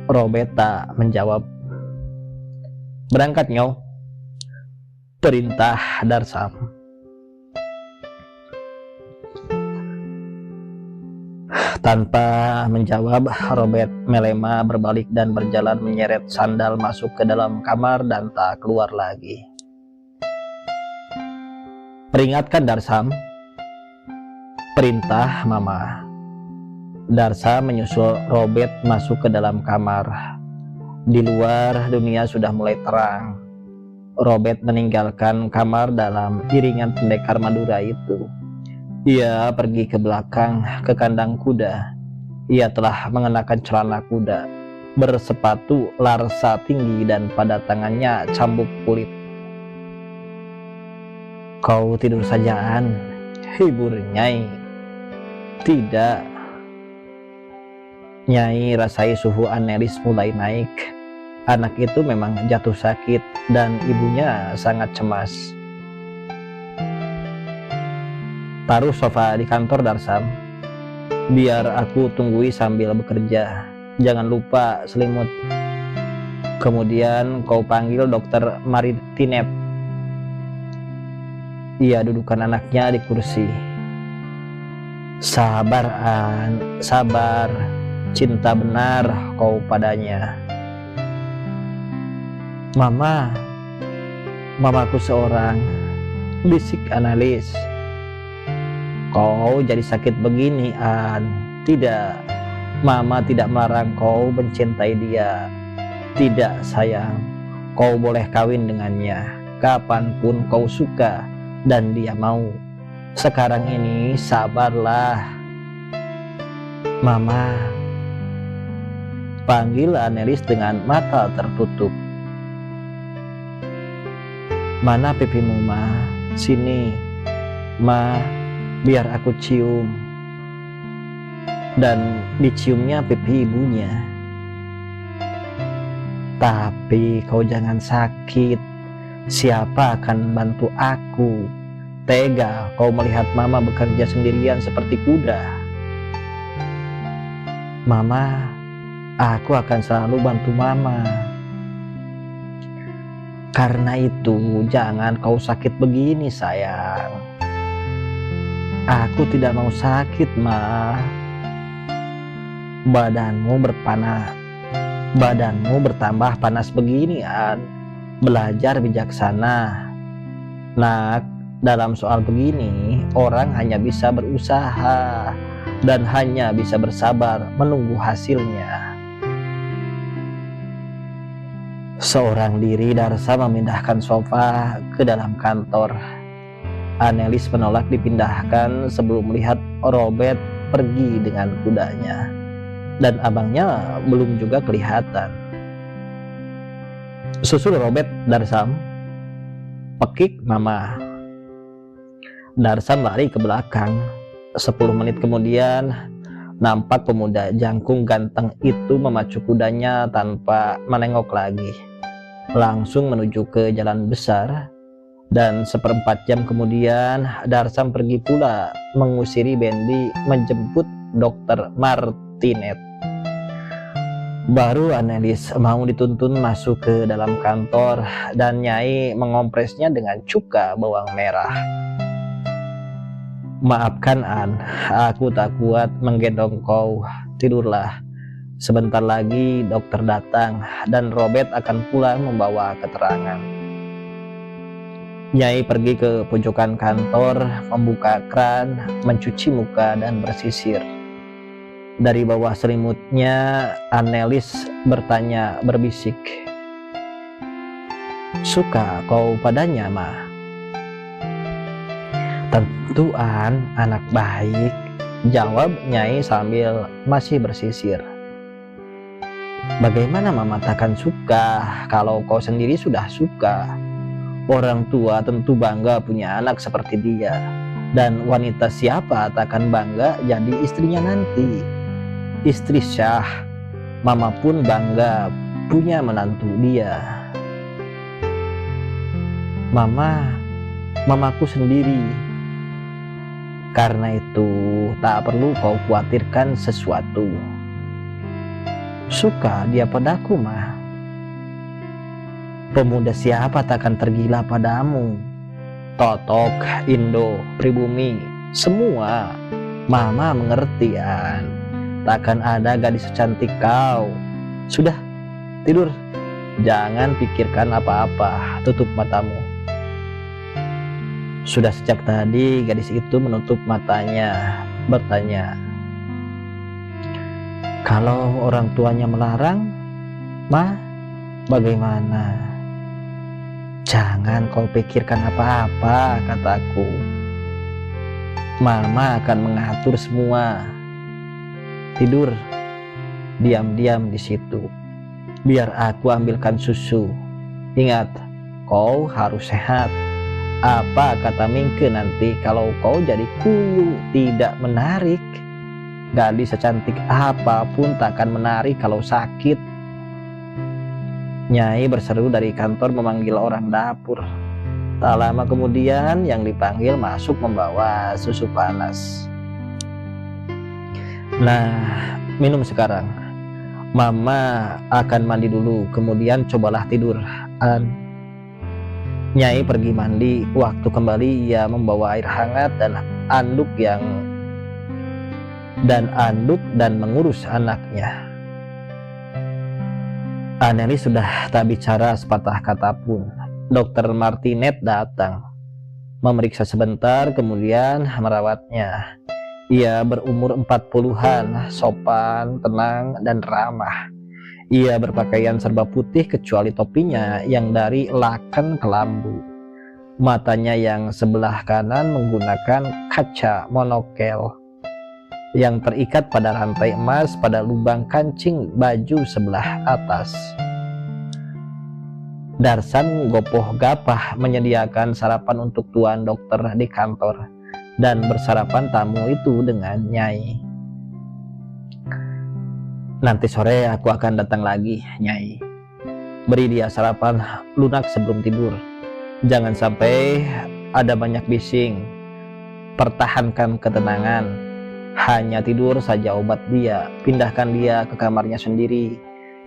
Robert tak menjawab. Berangkat, Nyo, perintah Darsam. Tanpa menjawab, Robert melema berbalik dan berjalan menyeret sandal masuk ke dalam kamar dan tak keluar lagi. Peringatkan Darsam, perintah Mama. Darsa menyusul Robert masuk ke dalam kamar. Di luar dunia sudah mulai terang. Robert meninggalkan kamar dalam iringan pendekar Madura itu. Ia pergi ke belakang ke kandang kuda. Ia telah mengenakan celana kuda, bersepatu larsa tinggi dan pada tangannya cambuk kulit. "Kau tidur saja, An," hibur Nyai. "Tidak." Nyai rasai suhu Anelis mulai naik. Anak itu memang jatuh sakit dan ibunya sangat cemas. "Taruh sofa di kantor, Darsam. Biar aku tunggui sambil bekerja. Jangan lupa selimut. Kemudian kau panggil dokter Martinet." Ia dudukkan anaknya di kursi. "Sabar, An, sabar. Cinta benar kau padanya." Mamaku seorang," bisik Analis. "Kau jadi sakit begini, An." "Tidak, Mama tidak melarang kau mencintai dia. Tidak, sayang. Kau boleh kawin dengannya kapanpun kau suka dan dia mau. Sekarang ini sabarlah." "Mama," panggil Anelis dengan mata tertutup. "Mana pipimu, Ma? Sini, Ma, biar aku cium." Dan diciumnya pipi ibunya. "Tapi kau jangan sakit. Siapa akan bantu aku? Tega kau melihat Mama bekerja sendirian seperti kuda." "Mama, aku akan selalu bantu Mama." "Karena itu jangan kau sakit begini, sayang." "Aku tidak mau sakit, Ma." Badanmu bertambah panas begini, An. Belajar bijaksana, Nak. Dalam soal begini, orang hanya bisa berusaha dan hanya bisa bersabar menunggu hasilnya. Seorang diri Darsa memindahkan sofa ke dalam kantor. Anelis menolak dipindahkan sebelum melihat Robert pergi dengan kudanya. Dan abangnya belum juga kelihatan. "Susul Robert, Darsam," pekik Mama. Darsam lari ke belakang. 10 menit kemudian, nampak pemuda jangkung ganteng itu memacu kudanya tanpa menengok lagi. Langsung menuju ke jalan besar. Dan 1/4 jam kemudian, Darsam pergi pula mengusiri Bendi menjemput dokter Martinet. Baru Anelis mau dituntun masuk ke dalam kantor dan Nyai mengompresnya dengan cuka bawang merah. "Maafkan, An, aku tak kuat menggendong kau. Tidurlah. Sebentar lagi dokter datang dan Robert akan pulang membawa keterangan." Nyai pergi ke pojokan kantor, membuka kran, mencuci muka dan bersisir. Dari bawah selimutnya, Anelis bertanya berbisik, "Suka kau padanya, Ma?" "Tentu, An, anak baik," jawab Nyai sambil masih bersisir. "Bagaimana Mama takkan suka kalau kau sendiri sudah suka? Orang tua tentu bangga punya anak seperti dia. Dan wanita siapa takkan bangga jadi istrinya nanti? Istri Syah. Mama pun bangga punya menantu dia." Mamaku sendiri." Karena itu tak perlu kau khawatirkan sesuatu. Suka dia padaku, Ma. Pemuda siapa takkan tergila padamu? Totok, Indo, pribumi, semua. Mama mengerti, An. Takkan ada gadis secantik kau. Sudah, tidur. Jangan pikirkan apa-apa, tutup matamu. Sudah sejak tadi gadis itu menutup matanya, bertanya, Kalau orang tuanya melarang, "Ma, bagaimana?" "Jangan kau pikirkan apa-apa," kataku. "Mama akan mengatur semua. Tidur diam-diam di situ. Biar aku ambilkan susu. Ingat, kau harus sehat. Apa kata Mingke nanti kalau kau jadi kuyu, tidak menarik? Gadis secantik apapun tak akan menarik kalau sakit." Nyai berseru dari kantor memanggil orang dapur. Tak lama kemudian yang dipanggil masuk membawa susu panas. "Nah, minum sekarang. Mama akan mandi dulu, kemudian cobalah tidur." Nyai pergi mandi. Waktu kembali ia membawa air hangat dan anduk dan mengurus anaknya. Anneli sudah tak bicara sepatah kata pun. Dokter Martinet datang, memeriksa sebentar, kemudian merawatnya. Ia berumur 40-an, sopan, tenang, dan ramah. Ia berpakaian serba putih kecuali topinya yang dari laken kelambu. Matanya yang sebelah kanan menggunakan kaca monokel yang terikat pada rantai emas pada lubang kancing baju sebelah atas. Darsan gopoh-gapah menyediakan sarapan untuk tuan dokter di kantor, dan bersarapan tamu itu dengan Nyai. "Nanti sore aku akan datang lagi, Nyai. Beri dia sarapan lunak sebelum tidur. Jangan sampai ada banyak bising. Pertahankan ketenangan. Hanya tidur saja obat dia. Pindahkan dia ke kamarnya sendiri.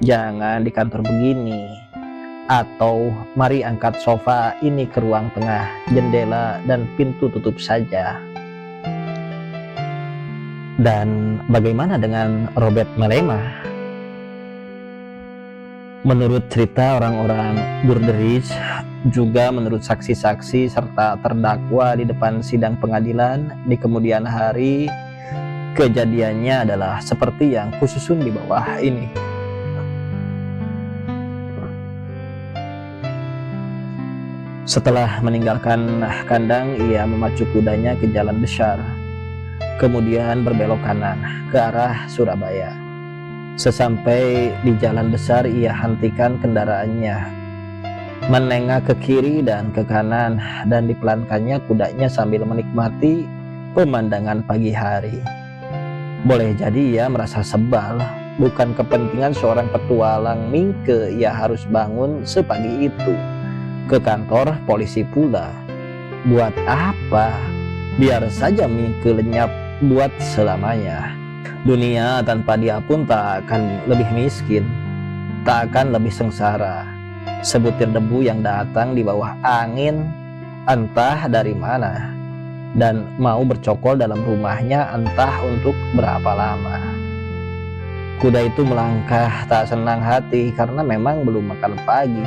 Jangan di kantor begini. Atau mari angkat sofa ini ke ruang tengah, jendela dan pintu tutup saja." "Dan bagaimana dengan Robert Melema?" Menurut cerita orang-orang Burderis, juga menurut saksi-saksi serta terdakwa di depan sidang pengadilan di kemudian hari, kejadiannya adalah seperti yang kususun di bawah ini. Setelah meninggalkan kandang, ia memacu kudanya ke jalan besar, kemudian berbelok kanan ke arah Surabaya. Sesampai di jalan besar, ia hentikan kendaraannya, menengah ke kiri dan ke kanan, dan dipelankannya kudanya sambil menikmati pemandangan pagi hari. Boleh jadi ia merasa sebal. Bukan kepentingan seorang petualang Mingke ia harus bangun sepagi itu. Ke kantor polisi pula. Buat apa? Biar saja Mingke lenyap buat selamanya. Dunia tanpa dia pun tak akan lebih miskin, tak akan lebih sengsara. Sebutir debu yang datang di bawah angin entah dari mana, dan mau bercokol dalam rumahnya entah untuk berapa lama. Kuda itu melangkah tak senang hati karena memang belum makan pagi,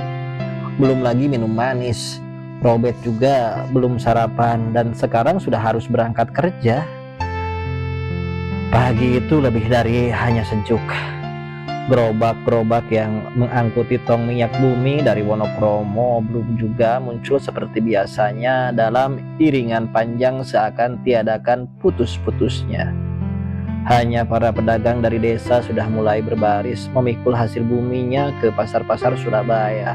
belum lagi minum manis. Robert juga belum sarapan dan sekarang sudah harus berangkat kerja. Pagi itu lebih dari hanya sejuk. Gerobak-gerobak yang mengangkuti tong minyak bumi dari Wonokromo belum juga muncul seperti biasanya dalam iringan panjang seakan tiadakan putus-putusnya. Hanya para pedagang dari desa sudah mulai berbaris memikul hasil buminya ke pasar-pasar Surabaya.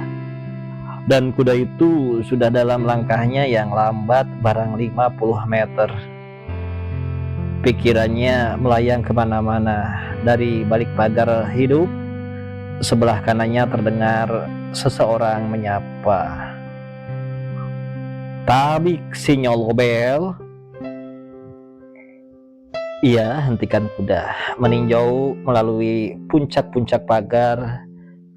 Dan kuda itu sudah dalam langkahnya yang lambat barang 50 meter. Pikirannya melayang kemana-mana. Dari balik pagar hidup, sebelah kanannya terdengar seseorang menyapa. "Tabik sinyal bel." Ia hentikan kuda, meninjau melalui puncak-puncak pagar.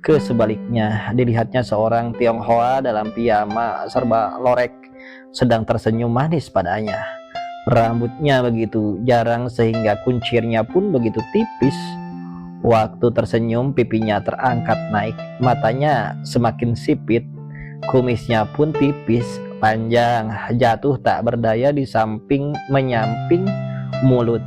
Ke sebaliknya, dilihatnya seorang Tionghoa dalam piyama serba lorek sedang tersenyum manis padanya. Rambutnya begitu jarang sehingga kuncirnya pun begitu tipis. Waktu tersenyum pipinya terangkat naik, matanya semakin sipit, kumisnya pun tipis, panjang, jatuh tak berdaya di samping menyamping mulut.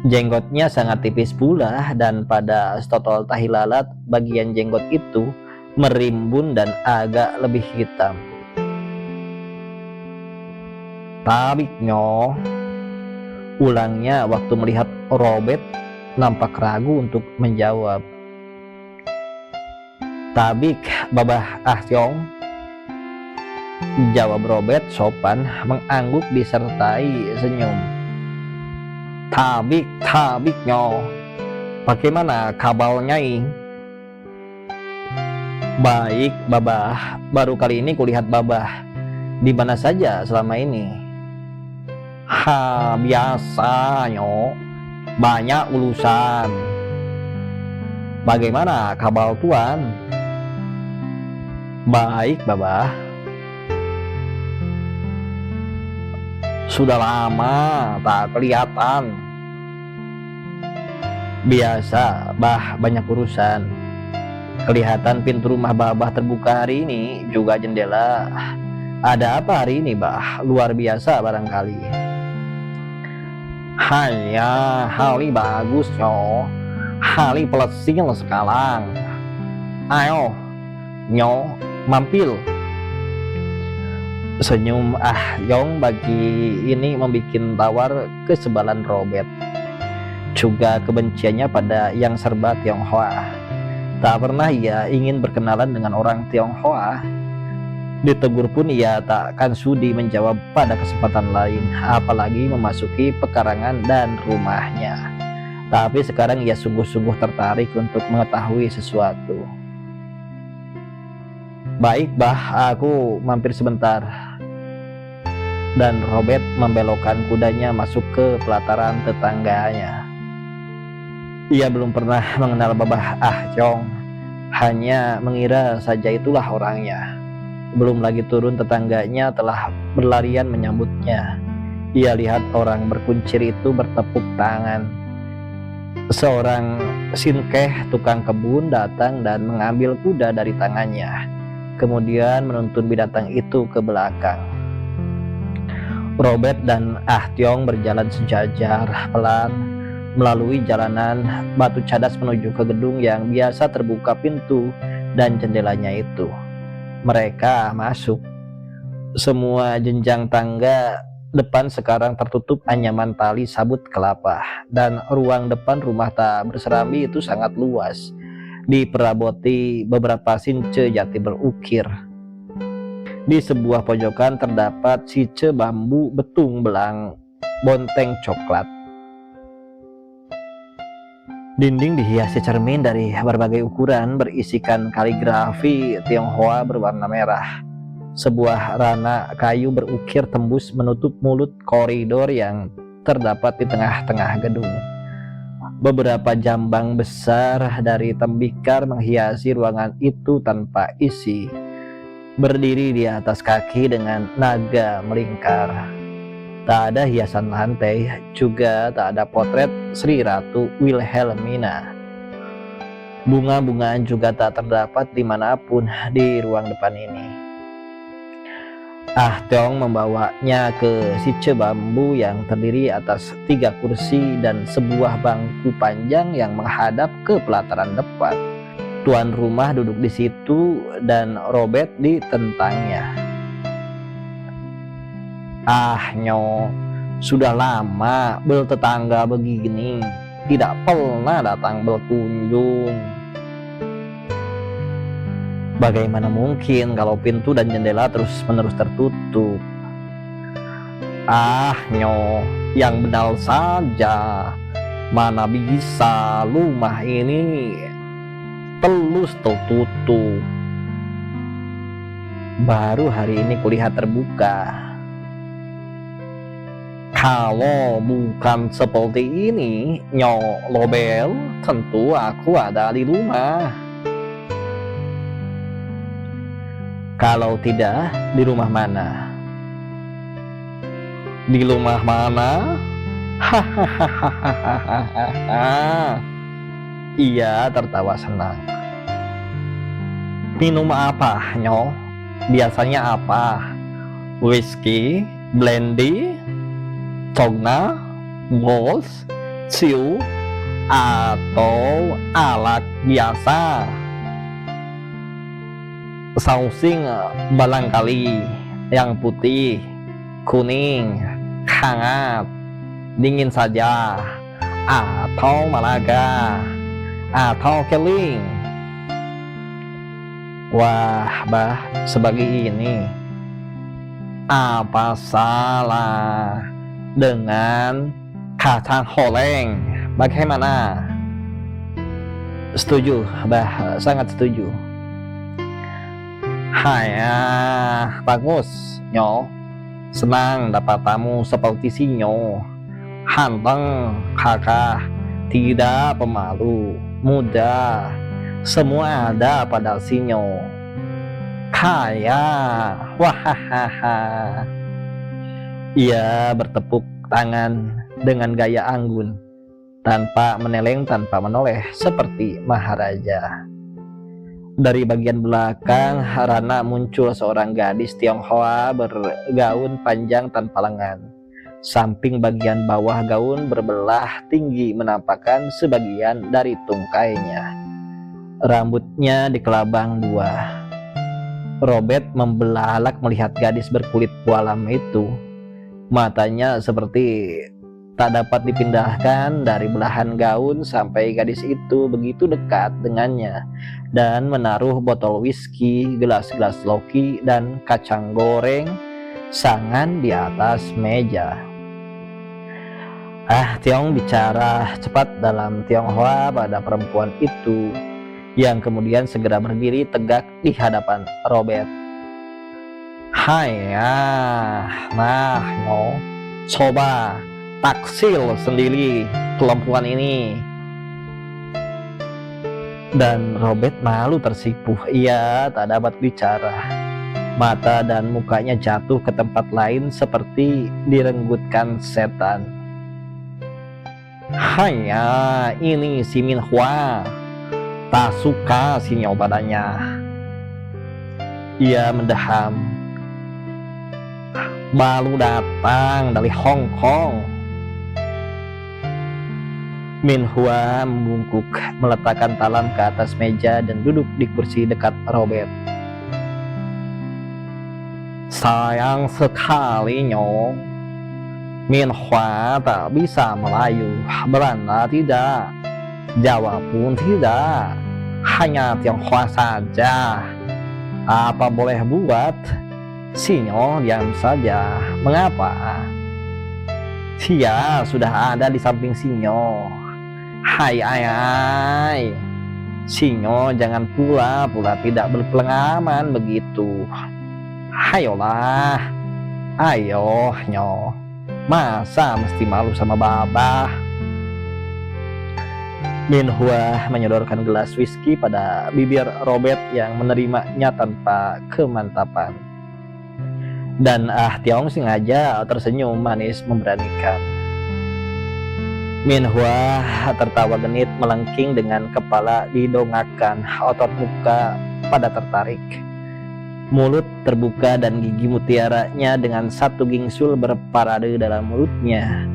Jenggotnya sangat tipis pula, dan pada stotol tahi lalat bagian jenggot itu merimbun dan agak lebih hitam. Tabiknya, ulangnya waktu melihat Robert nampak ragu untuk menjawab. Tabik, babah Ahyong, jawab Robert sopan mengangguk disertai senyum. Tabiknya, bagaimana kabarnya? Baik, babah. Baru kali ini kulihat babah. Di mana saja selama ini? Biasanya banyak urusan. Bagaimana kabar tuan? Baik, babah. Sudah lama tak kelihatan. Biasa, bah, banyak urusan. Kelihatan pintu rumah babah terbuka hari ini, juga jendela. Ada apa hari ini, bah? Luar biasa barangkali. Hanya hari bagus, nyo. Hari pelesil sekarang. Ayo, nyo, mampir. Senyum Yong bagi ini membuat tawar kesebalan Robert, juga kebenciannya pada yang serba Tionghoa. Tak pernah ia ingin berkenalan dengan orang Tionghoa. Ditegur pun ia tak akan sudi menjawab pada kesempatan lain, apalagi memasuki pekarangan dan rumahnya. Tapi sekarang ia sungguh-sungguh tertarik untuk mengetahui sesuatu. Baik, bah, aku mampir sebentar. Dan Robert membelokkan kudanya masuk ke pelataran tetangganya. Ia belum pernah mengenal babah Ahyong, hanya mengira saja itulah orangnya. Belum lagi turun tetangganya telah berlarian menyambutnya. Ia lihat orang berkuncir itu bertepuk tangan. Seorang sinkeh tukang kebun datang dan mengambil kuda dari tangannya, kemudian menuntun binatang itu ke belakang. Robert dan Ahyong berjalan sejajar pelan melalui jalanan batu cadas menuju ke gedung yang biasa terbuka pintu dan jendelanya itu. Mereka masuk. Semua jenjang tangga depan sekarang tertutup anyaman tali sabut kelapa, dan ruang depan rumah tak berserambi itu sangat luas, diperaboti beberapa since jati berukir. Di sebuah pojokan terdapat sice bambu betung belang bonteng coklat. Dinding dihiasi cermin dari berbagai ukuran berisikan kaligrafi Tionghoa berwarna merah. Sebuah rana kayu berukir tembus menutup mulut koridor yang terdapat di tengah-tengah gedung. Beberapa jambang besar dari tembikar menghiasi ruangan itu tanpa isi, berdiri di atas kaki dengan naga melingkar. Tak ada hiasan lantai, juga tak ada potret Sri Ratu Wilhelmina. Bunga-bungaan juga tak terdapat dimanapun di ruang depan ini. Ahyong membawanya ke sice bambu yang terdiri atas 3 kursi dan sebuah bangku panjang yang menghadap ke pelataran depan. Tuan rumah duduk di situ dan Robert di tentangnya. Nyo, sudah lama bertetangga begini, tidak pernah datang berkunjung. Bagaimana mungkin kalau pintu dan jendela terus-menerus tertutup? Nyo, yang benar saja, mana bisa rumah ini terus tertutup. Baru hari ini kulihat terbuka. Kalau bukan seperti ini, Nyo Lobel, tentu aku ada di rumah. Kalau tidak, di rumah mana? Di rumah mana? Hahaha. Ia tertawa senang. Minum apa, Nyo? Biasanya apa? Whisky, brandy, Togna, Walls, Ciu atau alat biasa. Sausing barangkali yang putih, kuning, hangat, dingin saja, atau malaga, atau keling. Wah, bah, sebagai ini, apa salah dengan kacang horeng? Bagaimana? Setuju, bah, sangat setuju. Hai, bagus, Nyo. Senang dapat tamu seperti si Nyo. Hanteng, kakak, tidak pemalu, muda, semua ada pada si Nyo. Kaya, wahahaha. Ia bertepuk tangan dengan gaya anggun, tanpa meneleng, tanpa menoleh, seperti maharaja. Dari bagian belakang Rana muncul seorang gadis Tionghoa bergaun panjang tanpa lengan. Samping bagian bawah gaun berbelah tinggi menampakkan sebagian dari tungkainya. Rambutnya dikelabang dua. Robert membelalak melihat gadis berkulit pualam itu. Matanya seperti tak dapat dipindahkan dari belahan gaun sampai gadis itu begitu dekat dengannya, dan menaruh botol whisky, gelas-gelas loki, dan kacang goreng sangan di atas meja. Tiong bicara cepat dalam Tionghoa pada perempuan itu, yang kemudian segera berdiri tegak di hadapan Robert. Hai, nah, Nyo, coba taksil sendiri perempuan ini. Dan Robert malu tersipu. Ia tak dapat bicara. Mata dan mukanya jatuh ke tempat lain seperti direnggutkan setan. Hanya ini si Min Hua. Tak suka si Nyo padanya. Ia mendaham. Baru datang dari Hong Kong. Min Hua membungkuk, meletakkan talam ke atas meja dan duduk di kursi dekat Robert. Sayang sekali, Nyo. Min Hua tak bisa Melayu, Belanda tidak, Jawa pun tidak, hanya Tionghoa saja. Apa boleh buat? Si Nyo diam saja. Mengapa? Dia sudah ada di samping si Nyo. Hai. Si Nyo jangan pula tidak berpengalaman begitu. Hayolah. Ayo, Nyo. Masa mesti malu sama Babah? Min Hua menyodorkan gelas whisky pada bibir Robert yang menerimanya tanpa kemantapan. Dan Tiong sengaja tersenyum manis memberanikan. Min Hua tertawa genit melengking dengan kepala didongakkan, otot muka pada tertarik. Mulut terbuka dan gigi mutiaranya dengan satu gingsul berparade dalam mulutnya.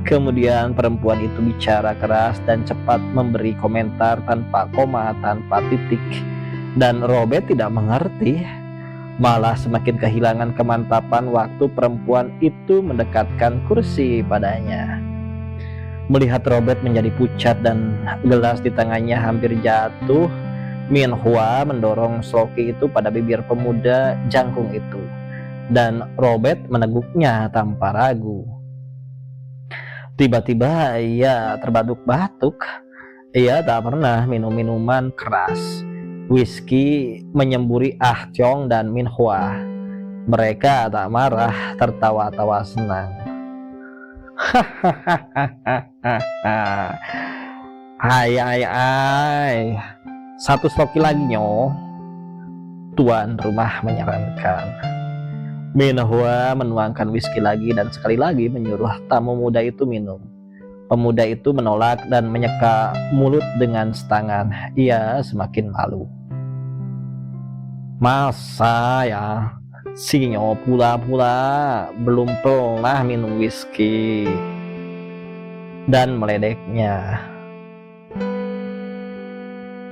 Kemudian perempuan itu bicara keras dan cepat memberi komentar tanpa koma, tanpa titik. Dan Robert tidak mengerti. Malah semakin kehilangan kemantapan waktu perempuan itu mendekatkan kursi padanya. Melihat Robert menjadi pucat dan gelas di tangannya hampir jatuh, Min Hua mendorong sloki itu pada bibir pemuda jangkung itu, dan Robert meneguknya tanpa ragu. Tiba-tiba ia terbatuk-batuk. Ia tak pernah minum minuman keras. Whisky menyemburi Tiong dan Min Hua. Mereka tak marah, tertawa-tawa senang. Hai. Satu sloki lagi, Nyo. Tuan rumah menyarankan. Min Hua menuangkan whisky lagi dan sekali lagi menyuruh tamu muda itu minum. Pemuda itu menolak dan menyeka mulut dengan setangan. Ia semakin malu. Masa ya, si Nyo pula belum pernah minum whisky. dan meledeknya.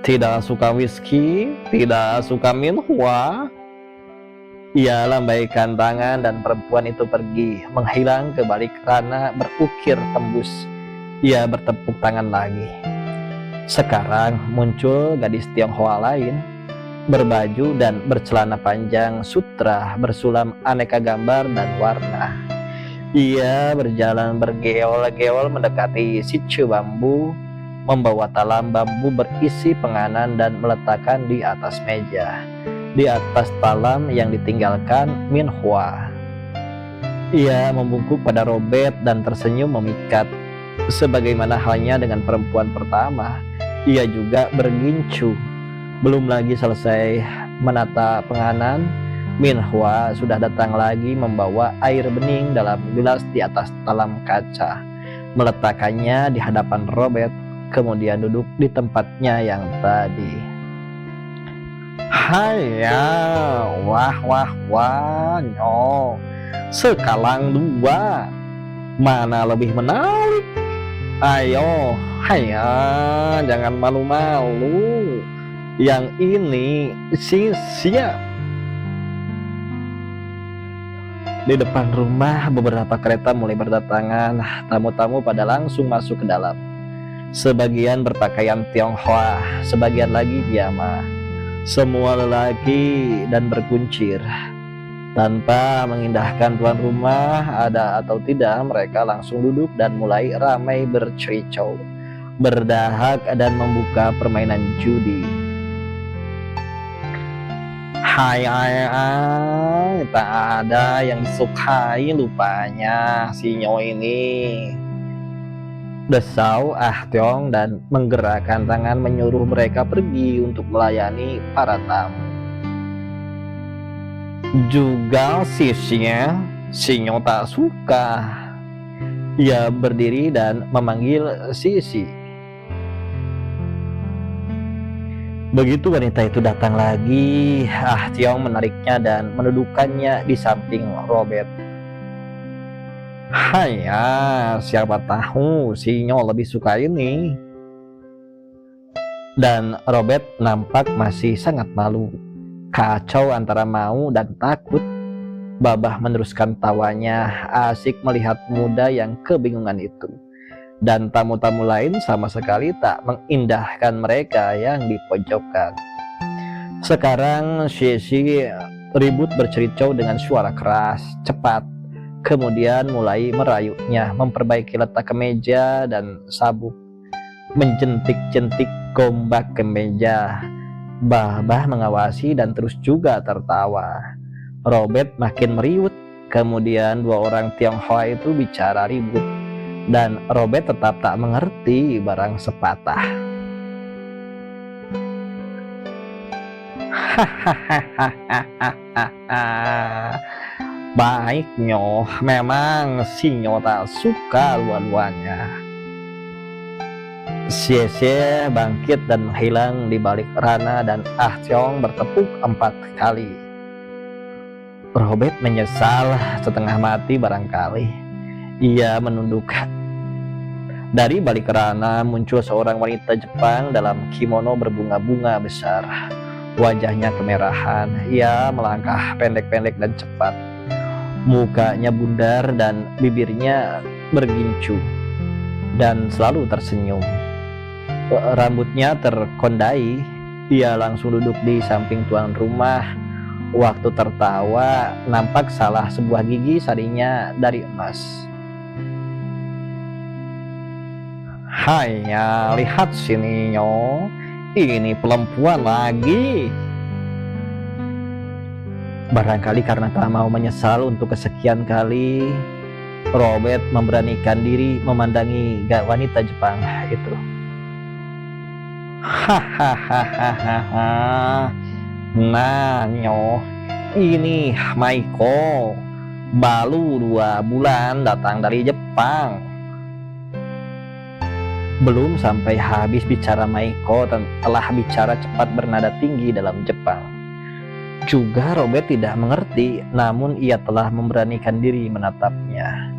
Tidak suka whisky, tidak suka minhwa. Ia lambaikan tangan dan perempuan itu pergi, menghilang ke balik kerana berukir tembus. Ia bertepuk tangan lagi. Sekarang muncul gadis Tionghoa lain, berbaju dan bercelana panjang sutra bersulam aneka gambar dan warna. Ia berjalan bergeol-geol mendekati sicu bambu, membawa talam bambu berisi penganan dan meletakkan di atas meja. Di atas talam yang ditinggalkan minhwa. Ia membungkuk pada Robert dan tersenyum memikat. Sebagaimana halnya dengan perempuan pertama, ia juga bergincu. Belum lagi selesai menata penganan, minhwa sudah datang lagi membawa air bening dalam gelas di atas talam kaca, meletakkannya di hadapan Robert, kemudian duduk di tempatnya yang tadi. Haya, wah wah wah, nyo, sekalang dua, mana lebih menarik? Ayo, haya, jangan malu-malu. Yang ini siap. Di depan rumah beberapa kereta mulai berdatangan. Tamu-tamu pada langsung masuk ke dalam. Sebagian berpakaian Tionghoa, sebagian lagi biama. Semua lelaki dan berkuncir. Tanpa mengindahkan tuan rumah ada atau tidak, mereka langsung duduk dan mulai ramai bercericau, berdahak dan membuka permainan judi. Hai, tak ada yang disukai lupanya si Nyo ini, desau Ah Tiong dan menggerakkan tangan menyuruh mereka pergi untuk melayani para tamu. Juga sisnya si Nyo tak suka. Ia berdiri dan memanggil Sisi. Begitu wanita itu datang lagi, Ah Tiong menariknya dan mendudukannya di samping Robert. Haya, siapa tahu si Nyo lebih suka ini. Dan Robert nampak masih sangat malu, kacau antara mau dan takut. Babah meneruskan tawanya, asik melihat pemuda yang kebingungan itu. Dan tamu-tamu lain sama sekali tak mengindahkan mereka yang di pojokan. Sekarang Sisi ribut bercericau dengan suara keras, cepat. Kemudian mulai merayunya, memperbaiki letak kemeja dan sabuk, menjentik-jentik gombak kemeja. Babah mengawasi dan terus juga tertawa. Robert makin meriut. Kemudian dua orang Tionghoa itu bicara ribut, dan Robert tetap tak mengerti barang sepatah. Baik Nyo, memang si Nyo tak suka luan-luannya. Xie bangkit dan menghilang di balik rana dan Ah Tiong bertepuk 4 kali. Robert menyesal setengah mati barangkali. Ia menunduk. Dari balik rana muncul seorang wanita Jepang dalam kimono berbunga-bunga besar. Wajahnya kemerahan. Ia melangkah pendek-pendek dan cepat. Mukanya bundar dan bibirnya bergincu dan selalu tersenyum. Rambutnya terkondai. Ia langsung duduk di samping tuan rumah. Waktu tertawa nampak salah sebuah gigi sarinya dari emas. Hanya lihat sini Nyo, ini perempuan lagi. Barangkali karena tak mau menyesal untuk kesekian kali, Robert memberanikan diri memandangi wanita Jepang itu. Hahaha. Nah Nyo, ini Maiko, baru 2 bulan datang dari Jepang. Belum sampai habis bicara Maiko telah bicara cepat bernada tinggi dalam Jepang. Juga Robert tidak mengerti, namun ia telah memberanikan diri menatapnya.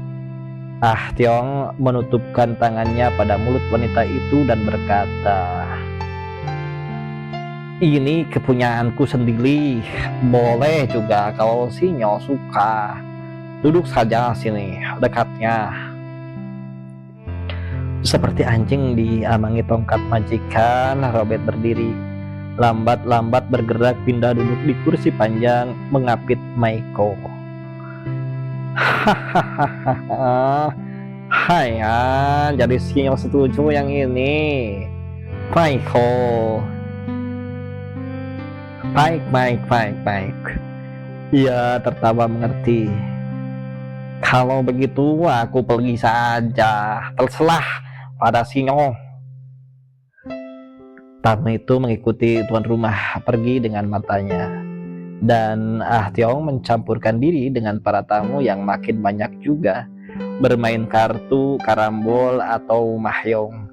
Ah Tiong menutupkan tangannya pada mulut wanita itu dan berkata, "Ini kepunyaanku sendiri, boleh juga kalau Sinyo suka. Duduk saja sini, dekatnya." Seperti anjing diamangi tongkat majikan, Robert berdiri, lambat-lambat bergerak pindah duduk di kursi panjang, mengapit Maiko. Hahaha, hanya jadi Sinyo setuju yang ini. Maiko, baik. Ia tertawa mengerti. Kalau begitu aku pergi saja, terserah pada Sinyo. Tamu itu mengikuti tuan rumah pergi dengan matanya, dan Ah Tiong mencampurkan diri dengan para tamu yang makin banyak juga, bermain kartu, karambol, atau mahjong.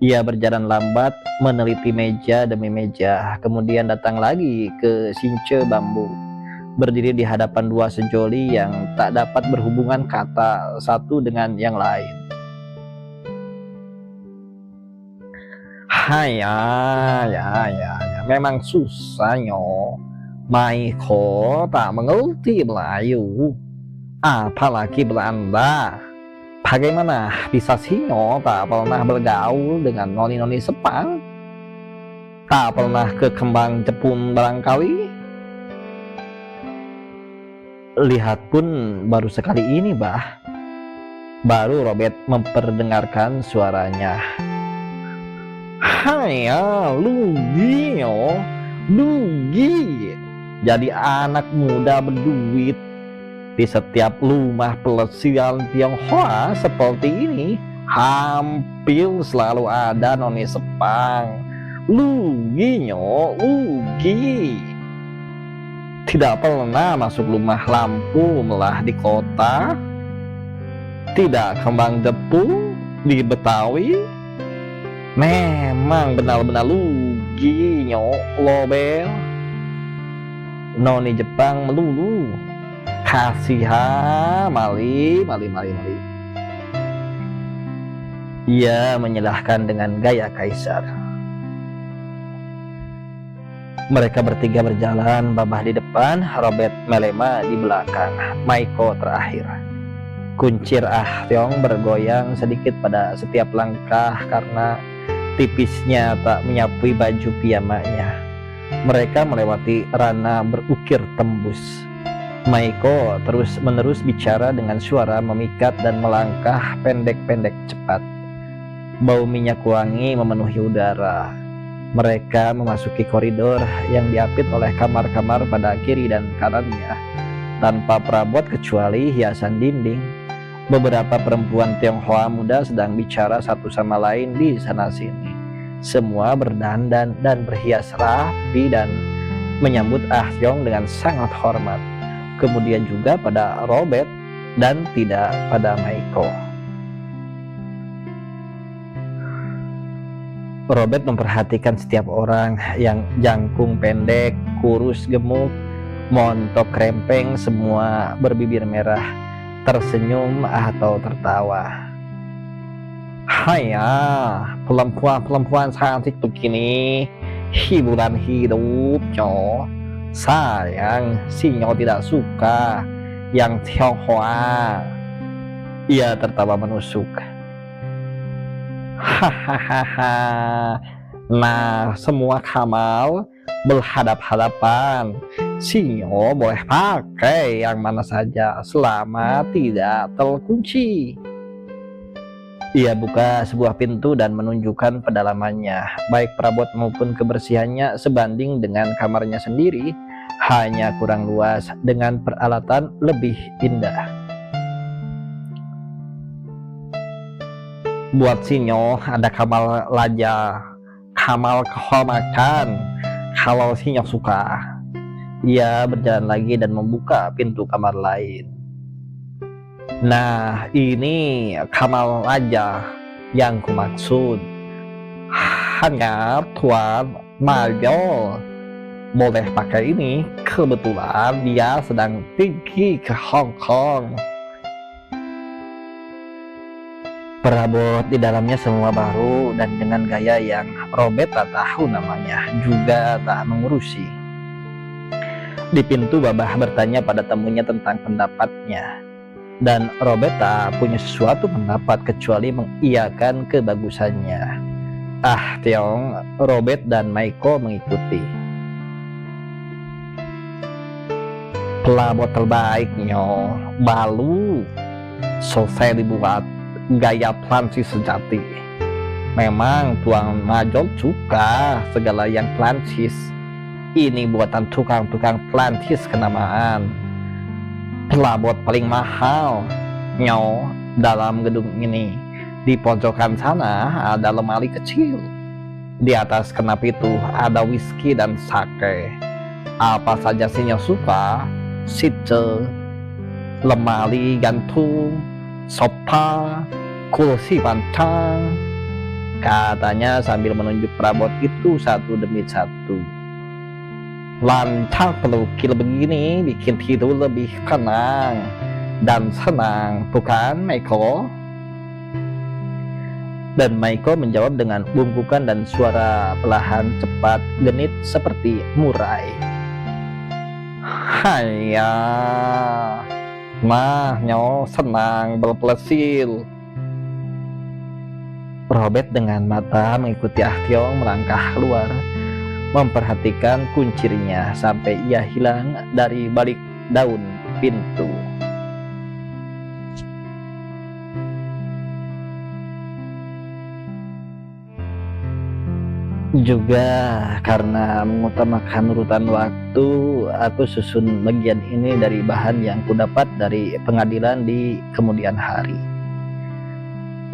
Ia berjalan lambat, meneliti meja demi meja, kemudian datang lagi ke since bambu, berdiri di hadapan dua sejoli yang tak dapat berhubungan kata satu dengan yang lain. Ya, memang susah Nyo. Maiko tak mengerti Melayu, apalagi Belanda. Bagaimana bisa Sinyo tak pernah bergaul dengan noni-noni Sepang? Tak pernah ke Kembang Jepun barangkali? Lihat pun baru sekali ini, Bah. Baru Robert memperdengarkan suaranya. Hanya lugi Nyo, lugi. Jadi anak muda berduit di setiap rumah pelesiran Tionghoa seperti ini hampir selalu ada noni Sepang. Lugi Nyo, lugi. Tidak pernah masuk rumah lampu melah di kota, tidak Kembang Jepun di Betawi. Memang benar-benar lugi Nyo, Lobel. Noni Jepang melulu. Kasihan, mali. Ia menyilahkan dengan gaya kaisar. Mereka bertiga berjalan, Babah di depan, Robert melema di belakang, Maiko terakhir. Kuncir Ah Tiong bergoyang sedikit pada setiap langkah karena tipisnya tak menyapui baju piyamanya. Mereka melewati ranah berukir tembus. Maiko terus-menerus bicara dengan suara memikat dan melangkah pendek-pendek cepat. Bau minyak wangi memenuhi udara. Mereka memasuki koridor yang diapit oleh kamar-kamar pada kiri dan kanannya, tanpa perabot kecuali hiasan dinding. Beberapa perempuan Tionghoa muda sedang bicara satu sama lain di sana-sini. Semua berdandan dan berhias rapi dan menyambut Ah Tiong dengan sangat hormat. Kemudian juga pada Robert dan tidak pada Maiko. Robert memperhatikan setiap orang yang jangkung pendek, kurus gemuk, montok krempeng, semua berbibir merah, tersenyum atau tertawa. Hanya perempuan-perempuan cantik begini hiburan hidup Nyo. Sayang Sinyo tidak suka yang Tionghoa. Ia tertawa menusuk. Hahaha. Nah, semua kamar berhadap-hadapan. Sinyo boleh pakai yang mana saja selama tidak terkunci. Ia buka sebuah pintu dan menunjukkan pedalamannya. Baik perabot maupun kebersihannya sebanding dengan kamarnya sendiri, hanya kurang luas dengan peralatan lebih indah. Buat Sinyo ada kamar raja, kamar kehormatan, kalau Sinyo suka. Ia berjalan lagi dan membuka pintu kamar lain. Nah, ini kamar raja yang kumaksud. Hanya Tuan Mario boleh pakai ini, kebetulan dia sedang pergi ke Hong Kong. Perabot di dalamnya semua baru dan dengan gaya yang Robert tak tahu namanya, juga tak mengurusi. Di pintu Babah bertanya pada temunya tentang pendapatnya, dan Robert tak punya sesuatu pendapat kecuali mengiyakan kebagusannya. Ah Tiong, Robert dan Maiko mengikuti. Pelabot terbaiknya, balu, selesai dibuat gaya Prancis sejati. Memang Tuan Major suka segala yang Prancis. Ini buatan tukang-tukang Prancis kenamaan. Pelabot paling mahal nyo dalam gedung ini. Di pojokan sana ada lemari kecil. Di atas kenap itu ada whisky dan sake. Apa saja sih nyo suka? Sice, lemari gantung, sofa, kursi pancang, katanya sambil menunjuk perabot itu satu demi satu. Lancar pelukil begini bikin tidur lebih tenang dan senang, bukan Maiko? Dan Maiko menjawab dengan bungkukan dan suara perlahan cepat genit seperti murai. Haya, mah nyo senang berpelesil. Robert dengan mata mengikuti Ah Tiong melangkah keluar, memperhatikan kuncirnya sampai ia hilang dari balik daun pintu. Juga karena mengutamakan urutan waktu, aku susun bagian ini dari bahan yang kudapat dari pengadilan di kemudian hari.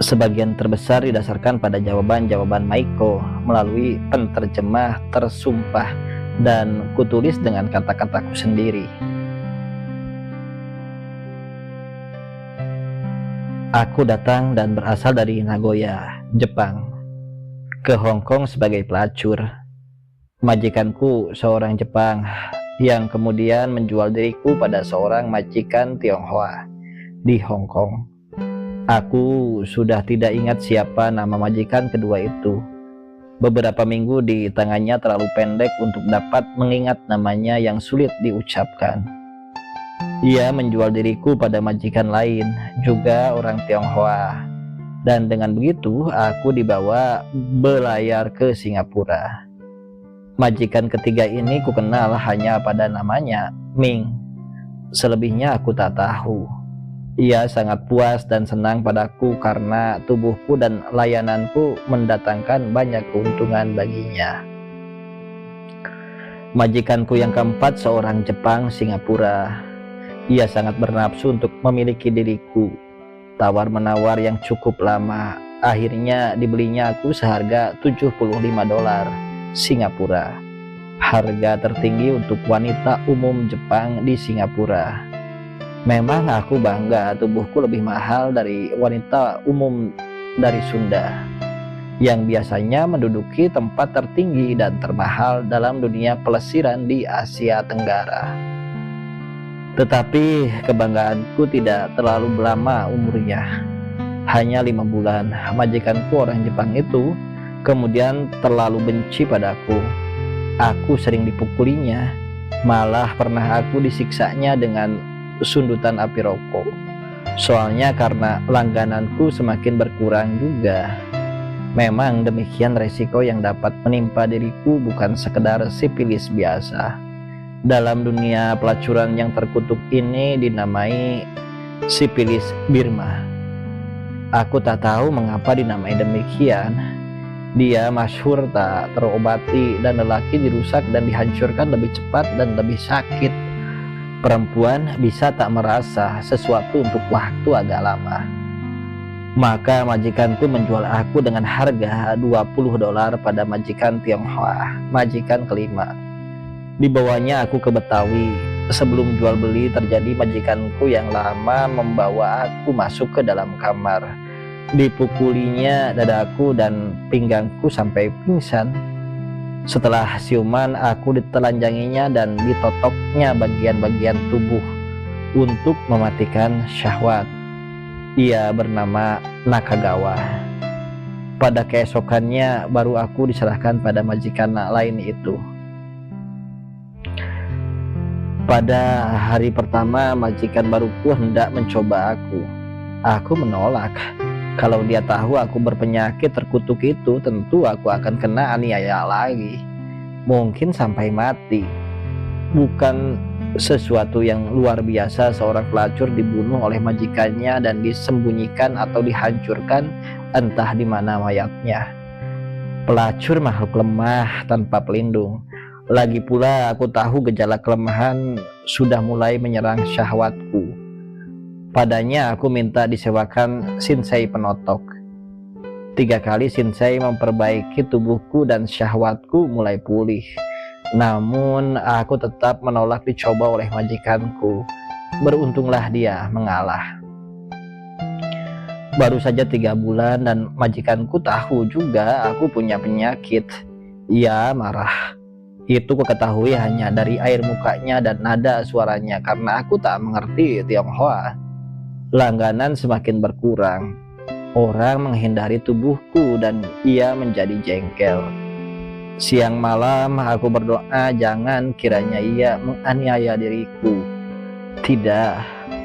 Sebagian terbesar didasarkan pada jawaban-jawaban Maiko melalui penterjemah tersumpah dan kutulis dengan kata-kataku sendiri. Aku datang dan berasal dari Nagoya, Jepang, ke Hong Kong sebagai pelacur. Majikanku seorang Jepang yang kemudian menjual diriku pada seorang majikan Tionghoa di Hong Kong. Aku sudah tidak ingat siapa nama majikan kedua itu. Beberapa minggu di tangannya terlalu pendek untuk dapat mengingat namanya yang sulit diucapkan. Ia menjual diriku pada majikan lain, juga orang Tionghoa. Dan dengan begitu aku dibawa belayar ke Singapura. Majikan ketiga ini kukenal hanya pada namanya Ming. Selebihnya aku tak tahu. Ia sangat puas dan senang padaku karena tubuhku dan layananku mendatangkan banyak keuntungan baginya. Majikanku yang keempat seorang Jepang Singapura. Ia sangat bernafsu untuk memiliki diriku. Tawar-menawar yang cukup lama, akhirnya dibelinya aku seharga $75 Singapura. Harga tertinggi untuk wanita umum Jepang di Singapura. Memang aku bangga tubuhku lebih mahal dari wanita umum dari Sunda, yang biasanya menduduki tempat tertinggi dan termahal dalam dunia pelesiran di Asia Tenggara. Tetapi kebanggaanku tidak terlalu lama umurnya, hanya 5 bulan. Majikanku orang Jepang itu kemudian terlalu benci padaku. Aku sering dipukulinya, malah pernah aku disiksanya dengan sundutan api rokok. Soalnya karena langgananku semakin berkurang juga. Memang demikian resiko yang dapat menimpa diriku, bukan sekedar sipilis biasa. Dalam dunia pelacuran yang terkutuk ini dinamai sipilis Birma. Aku tak tahu mengapa dinamai demikian. Dia masyhur tak terobati dan lelaki dirusak dan dihancurkan lebih cepat dan lebih sakit. Perempuan bisa tak merasa sesuatu untuk waktu agak lama. Maka majikanku menjual aku dengan harga $20 pada majikan Tionghoa, majikan kelima. Dibawanya aku ke Betawi. Sebelum jual beli terjadi, majikanku yang lama membawa aku masuk ke dalam kamar. Dipukulinya dadaku dan pinggangku sampai pingsan. Setelah siuman, aku ditelanjanginya dan ditotoknya bagian-bagian tubuh untuk mematikan syahwat. Ia bernama Nakagawa. Pada keesokannya baru aku diserahkan pada majikan lain itu. Pada hari pertama majikan baruku hendak mencoba aku. Aku menolak. Kalau dia tahu aku berpenyakit terkutuk itu, tentu aku akan kena aniaya lagi. Mungkin sampai mati. Bukan sesuatu yang luar biasa seorang pelacur dibunuh oleh majikannya dan disembunyikan atau dihancurkan entah di mana mayatnya. Pelacur makhluk lemah tanpa pelindung. Lagi pula aku tahu gejala kelemahan sudah mulai menyerang syahwatku. Padanya aku minta disewakan Shinsei penotok. 3 kali Shinsei memperbaiki tubuhku dan syahwatku mulai pulih. Namun aku tetap menolak dicoba oleh majikanku. Beruntunglah dia mengalah. Baru saja 3 bulan dan majikanku tahu juga aku punya penyakit. Ia marah. Itu kuketahui hanya dari air mukanya dan nada suaranya karena aku tak mengerti Tionghoa. Langganan semakin berkurang. Orang menghindari tubuhku dan ia menjadi jengkel. Siang malam aku berdoa jangan kiranya ia menganiaya diriku. Tidak,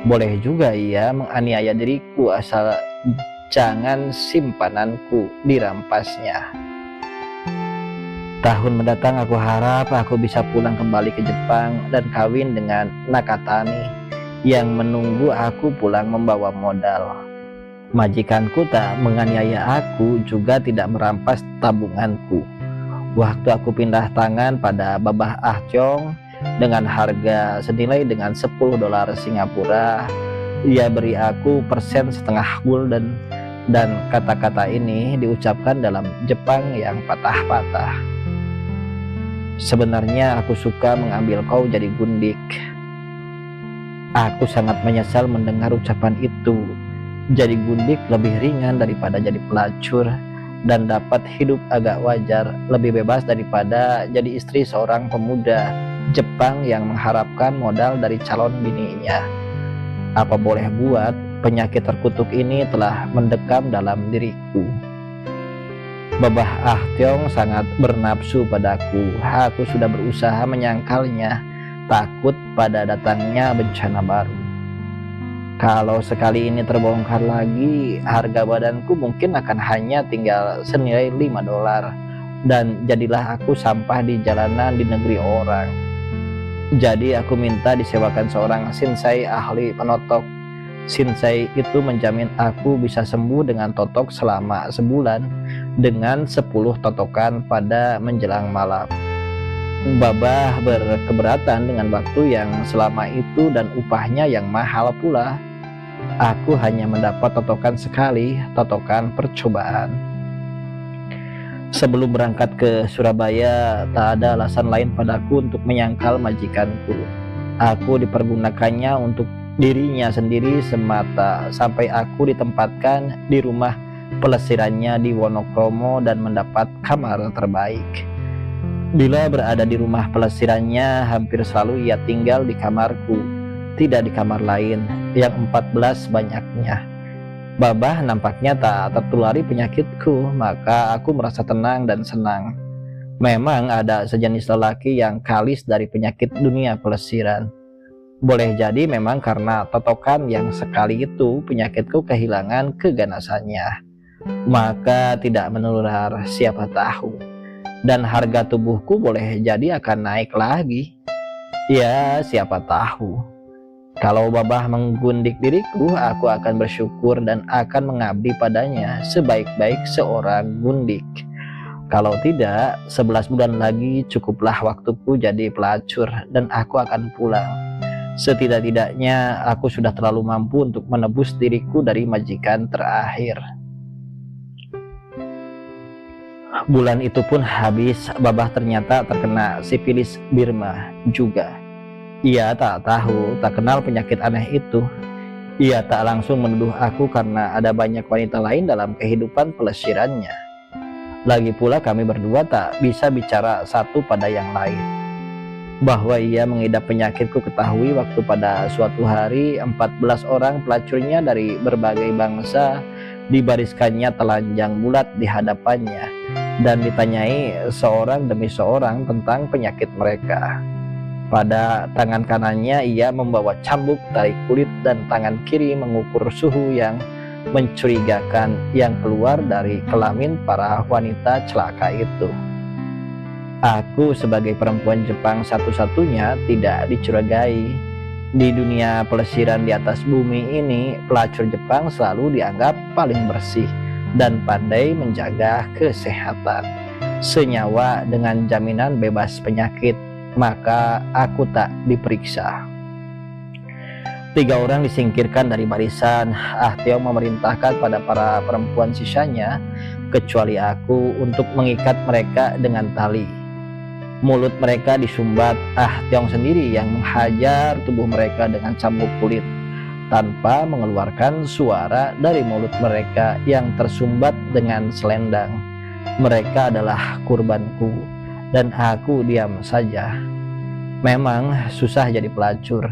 boleh juga ia menganiaya diriku asal jangan simpananku dirampasnya. Tahun mendatang aku harap aku bisa pulang kembali ke Jepang dan kawin dengan Nakatani yang menunggu aku pulang membawa modal. Majikanku tak menganiaya aku, juga tidak merampas tabunganku. Waktu aku pindah tangan pada Babah Ah Tiong dengan harga senilai dengan 10 dolar Singapura, ia beri aku persen setengah gulden dan kata-kata ini diucapkan dalam Jepang yang patah-patah. Sebenarnya aku suka mengambil kau jadi gundik. Aku sangat menyesal mendengar ucapan itu. Jadi gundik lebih ringan daripada jadi pelacur dan dapat hidup agak wajar, lebih bebas daripada jadi istri seorang pemuda Jepang yang mengharapkan modal dari calon bininya. Apa boleh buat, penyakit terkutuk ini telah mendekam dalam diriku. Babah Ah Tiong sangat bernafsu padaku. Aku sudah berusaha menyangkalnya, takut pada datangnya bencana baru. Kalau sekali ini terbongkar lagi, harga badanku mungkin akan hanya tinggal senilai 5 dolar dan jadilah aku sampah di jalanan di negeri orang. Jadi aku minta disewakan seorang Shinsei ahli penotok. Shinsei itu menjamin aku bisa sembuh dengan totok selama sebulan dengan 10 totokan pada menjelang malam. Babah berkeberatan dengan waktu yang selama itu dan upahnya yang mahal pula. Aku hanya mendapat totokan sekali, totokan percobaan. Sebelum berangkat ke Surabaya, tak ada alasan lain padaku untuk menyangkal majikanku. Aku dipergunakannya untuk dirinya sendiri semata sampai aku ditempatkan di rumah pelesirannya di Wonokromo dan mendapat kamar terbaik. Bila berada di rumah pelesirannya, hampir selalu ia tinggal di kamarku, tidak di kamar lain, yang 14 banyaknya. Babah nampaknya tak tertulari penyakitku, maka aku merasa tenang dan senang. Memang ada sejenis lelaki yang kalis dari penyakit dunia pelesiran. Boleh jadi memang karena totokan yang sekali itu penyakitku kehilangan keganasannya. Maka tidak menular, siapa tahu. Dan harga tubuhku boleh jadi akan naik lagi. Ya, siapa tahu. Kalau Babah menggundik diriku, aku akan bersyukur dan akan mengabdi padanya sebaik-baik seorang gundik. Kalau tidak, 11 bulan lagi cukuplah waktuku jadi pelacur dan aku akan pulang. Setidak-tidaknya aku sudah terlalu mampu untuk menebus diriku dari majikan terakhir. Bulan itu pun habis. Babah ternyata terkena sifilis Birma juga. Ia tak tahu, tak kenal penyakit aneh itu. Ia tak langsung menuduh aku karena ada banyak wanita lain dalam kehidupan pelesirannya. Lagi pula kami berdua tak bisa bicara satu pada yang lain. Bahwa ia mengidap penyakitku ketahui waktu pada suatu hari 14 orang pelacurnya dari berbagai bangsa dibariskannya telanjang bulat di hadapannya, dan ditanyai seorang demi seorang tentang penyakit mereka. Pada tangan kanannya ia membawa cambuk tarik kulit, dan tangan kiri mengukur suhu yang mencurigakan yang keluar dari kelamin para wanita celaka itu. Aku sebagai perempuan Jepang satu-satunya tidak dicurigai. Di dunia pelesiran di atas bumi ini, pelacur Jepang selalu dianggap paling bersih dan pandai menjaga kesehatan. Senyawa dengan jaminan bebas penyakit, maka aku tak diperiksa. 3 orang disingkirkan dari barisan. Ah Tiong memerintahkan pada para perempuan sisanya, kecuali aku, untuk mengikat mereka dengan tali. Mulut mereka disumbat. Ah Tiong sendiri yang menghajar tubuh mereka dengan cambuk kulit, tanpa mengeluarkan suara dari mulut mereka yang tersumbat dengan selendang. Mereka adalah kurbanku, dan aku diam saja. Memang susah jadi pelacur.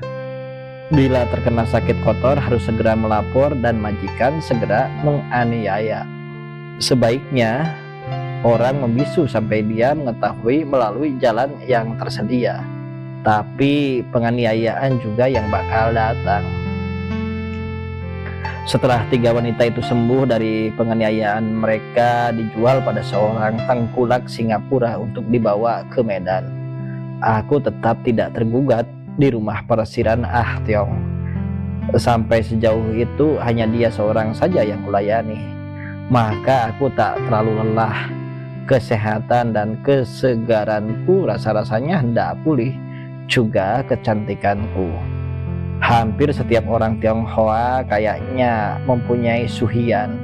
Bila terkena sakit kotor harus segera melapor, dan majikan segera menganiaya. Sebaiknya orang membisu sampai dia mengetahui melalui jalan yang tersedia. Tapi penganiayaan juga yang bakal datang. Setelah 3 wanita itu sembuh dari penganiayaan, mereka dijual pada seorang tengkulak Singapura untuk dibawa ke Medan. Aku tetap tidak tergugat di rumah pelesiran Ah Tiong. Sampai sejauh itu hanya dia seorang saja yang kulayani. Maka aku tak terlalu lelah. Kesehatan dan kesegaranku rasa-rasanya hendak pulih, juga kecantikanku. Hampir setiap orang Tionghoa kayaknya mempunyai suhian,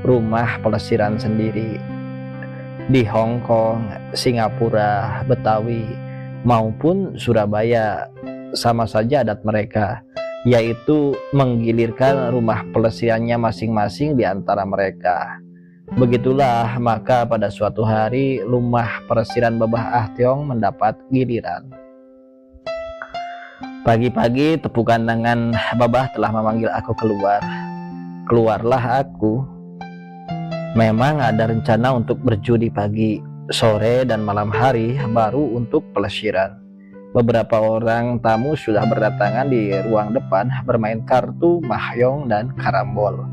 rumah pelesiran sendiri. Di Hong Kong, Singapura, Betawi, maupun Surabaya, sama saja adat mereka, yaitu menggilirkan rumah pelesirannya masing-masing di antara mereka. Begitulah, maka pada suatu hari rumah pelesiran Babah Ah Tiong mendapat giliran. Pagi-pagi tepukan tangan Babah telah memanggil aku keluar. Keluarlah aku. Memang ada rencana untuk berjudi pagi, sore, dan malam hari, baru untuk pelesiran. Beberapa orang tamu sudah berdatangan di ruang depan bermain kartu, mahjong, dan karambol.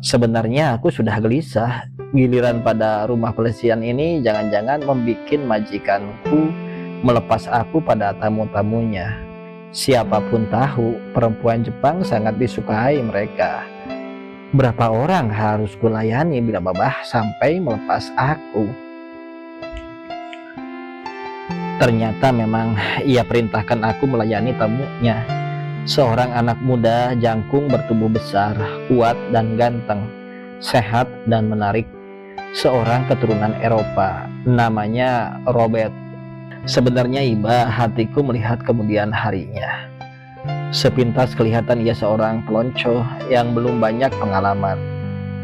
Sebenarnya aku sudah gelisah. Giliran pada rumah pelesiran ini jangan-jangan membuat majikanku melepas aku pada tamu-tamunya. Siapapun tahu, perempuan Jepang sangat disukai mereka. Berapa orang harus kulayani bila Babah sampai melepas aku? Ternyata memang ia perintahkan aku melayani tamunya. Seorang anak muda jangkung, bertubuh besar, kuat dan ganteng, sehat dan menarik. Seorang keturunan Eropa, namanya Robert. Sebenarnya iba hatiku melihat kemudian harinya. Sepintas kelihatan ia seorang pelonco yang belum banyak pengalaman.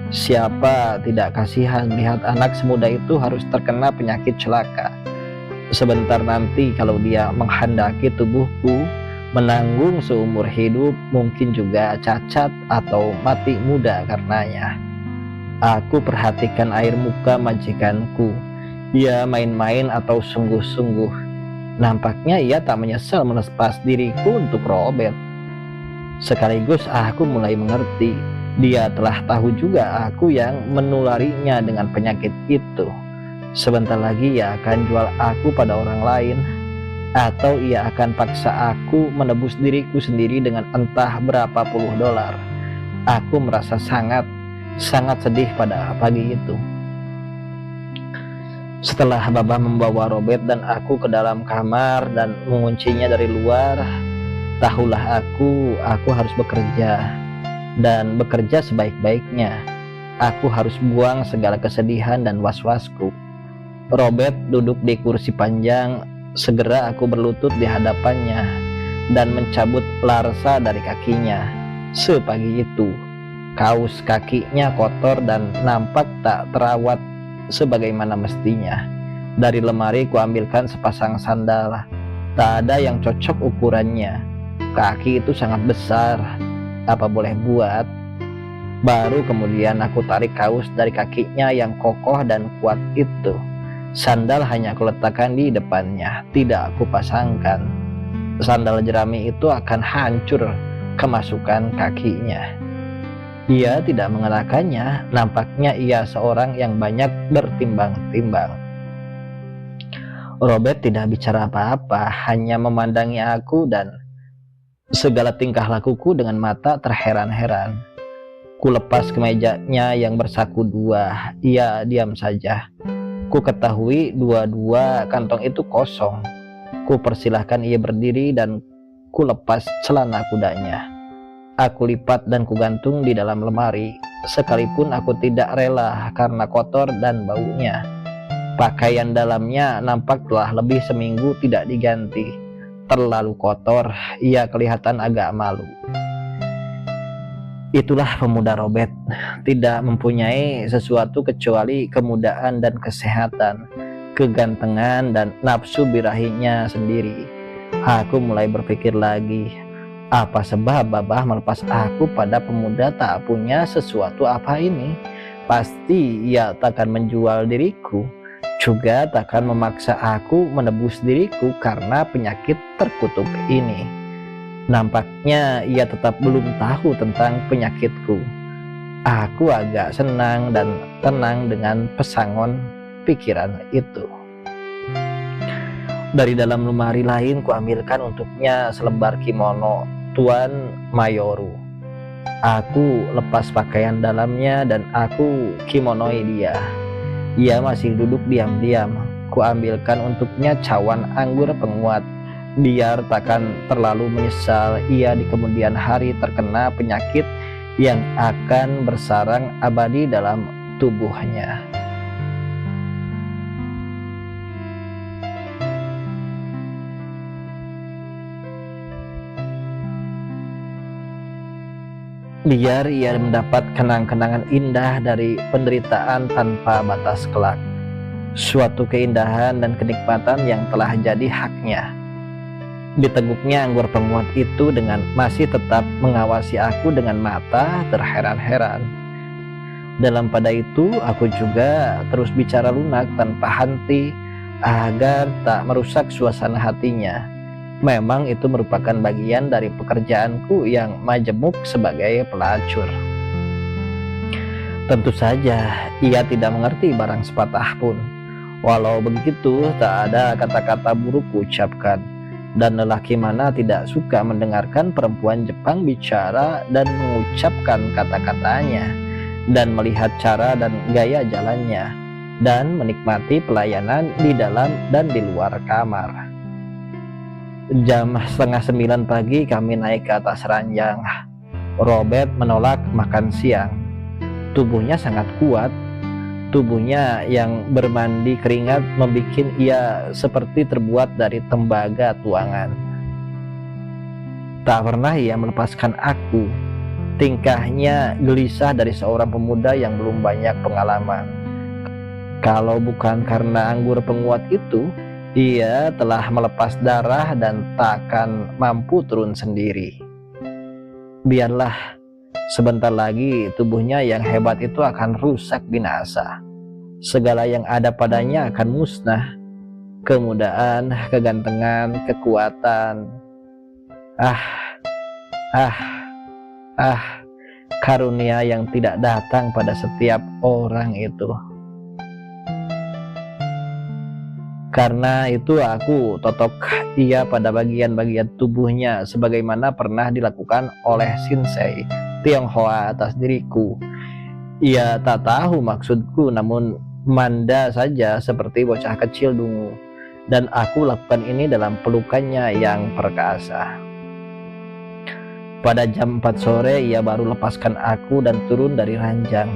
Siapa tidak kasihan melihat anak semuda itu harus terkena penyakit celaka. Sebentar nanti kalau dia menghendaki tubuhku, menanggung seumur hidup, mungkin juga cacat atau mati muda karenanya. Aku perhatikan air muka majikanku. Ia main-main atau sungguh-sungguh. Nampaknya ia tak menyesal melepas diriku untuk Robert. Sekaligus aku mulai mengerti, dia telah tahu juga aku yang menularinya dengan penyakit itu. Sebentar lagi ia akan jual aku pada orang lain, atau ia akan paksa aku menebus diriku sendiri dengan entah berapa puluh dolar. Aku merasa sangat sedih pada pagi itu. Setelah Babah membawa Robert dan aku ke dalam kamar dan menguncinya dari luar, tahulah aku harus bekerja, dan bekerja sebaik-baiknya. Aku harus buang segala kesedihan dan was-wasku. Robert duduk di kursi panjang. Segera aku berlutut di hadapannya dan mencabut larsa dari kakinya. Sepagi itu, kaus kakinya kotor dan nampak tak terawat sebagaimana mestinya. Dari lemari kuambilkan sepasang sandal. Tak ada yang cocok ukurannya. Kaki itu sangat besar. Apa boleh buat? Baru kemudian aku tarik kaus dari kakinya yang kokoh dan kuat itu. Sandal hanya kuletakkan di depannya, tidak aku pasangkan. Sandal jerami itu akan hancur kemasukan kakinya. Ia tidak mengenakannya, nampaknya ia seorang yang banyak bertimbang-timbang. Robert tidak bicara apa-apa, hanya memandangi aku dan segala tingkah lakuku dengan mata terheran-heran. Ku lepas kemejanya yang bersaku dua, ia diam saja. Ku ketahui dua-dua kantong itu kosong. Ku persilahkan ia berdiri dan ku lepas celana kudanya. Aku lipat dan kugantung di dalam lemari, sekalipun aku tidak rela karena kotor dan baunya. Pakaian dalamnya nampak telah lebih seminggu tidak diganti. Terlalu kotor, ia kelihatan agak malu. Itulah pemuda Robert, tidak mempunyai sesuatu kecuali kemudaan dan kesehatan, kegantengan dan nafsu birahinya sendiri. Aku mulai berpikir lagi, apa sebab Babah melepas aku pada pemuda tak punya sesuatu apa ini? Pasti ia takkan menjual diriku, juga takkan memaksa aku menebus diriku karena penyakit terkutuk ini. Nampaknya ia tetap belum tahu tentang penyakitku. Aku agak senang dan tenang dengan pesangon pikiran itu. Dari dalam lemari lain kuambilkan untuknya selembar kimono Tuan Mayoru. Aku lepas pakaian dalamnya dan aku kimonoi dia. Ia masih duduk diam-diam. Kuambilkan untuknya cawan anggur penguat, biar takkan terlalu menyesal ia di kemudian hari terkena penyakit yang akan bersarang abadi dalam tubuhnya. Biar ia mendapat kenang-kenangan indah dari penderitaan tanpa batas kelak, suatu keindahan dan kenikmatan yang telah jadi haknya. Diteguknya anggur penguat itu dengan masih tetap mengawasi aku dengan mata terheran-heran. Dalam pada itu aku juga terus bicara lunak tanpa henti agar tak merusak suasana hatinya. Memang itu merupakan bagian dari pekerjaanku yang majemuk sebagai pelacur. Tentu saja ia tidak mengerti barang sepatah pun. Walau begitu tak ada kata-kata buruk kuucapkan. Dan lelaki mana tidak suka mendengarkan perempuan Jepang bicara dan mengucapkan kata-katanya, dan melihat cara dan gaya jalannya, dan menikmati pelayanan di dalam dan di luar kamar. Jam 8:30 pagi kami naik ke atas ranjang. Robert menolak makan siang. Tubuhnya sangat kuat. Tubuhnya yang bermandi keringat membuat ia seperti terbuat dari tembaga tuangan. Tak pernah ia melepaskan aku. Tingkahnya gelisah dari seorang pemuda yang belum banyak pengalaman. Kalau bukan karena anggur penguat itu, ia telah melepas darah dan takkan mampu turun sendiri. Biarlah, sebentar lagi tubuhnya yang hebat itu akan rusak binasa. Segala yang ada padanya akan musnah. Kemudaan, kegantengan, kekuatan. Karunia yang tidak datang pada setiap orang itu. Karena itu aku totok ia pada bagian-bagian tubuhnya sebagaimana pernah dilakukan oleh Shinsei Tionghoa atas diriku. Ia tak tahu maksudku, namun manda saja seperti bocah kecil dungu, dan aku lakukan ini dalam pelukannya yang perkasa. Pada jam 4 sore ia baru lepaskan aku dan turun dari ranjang.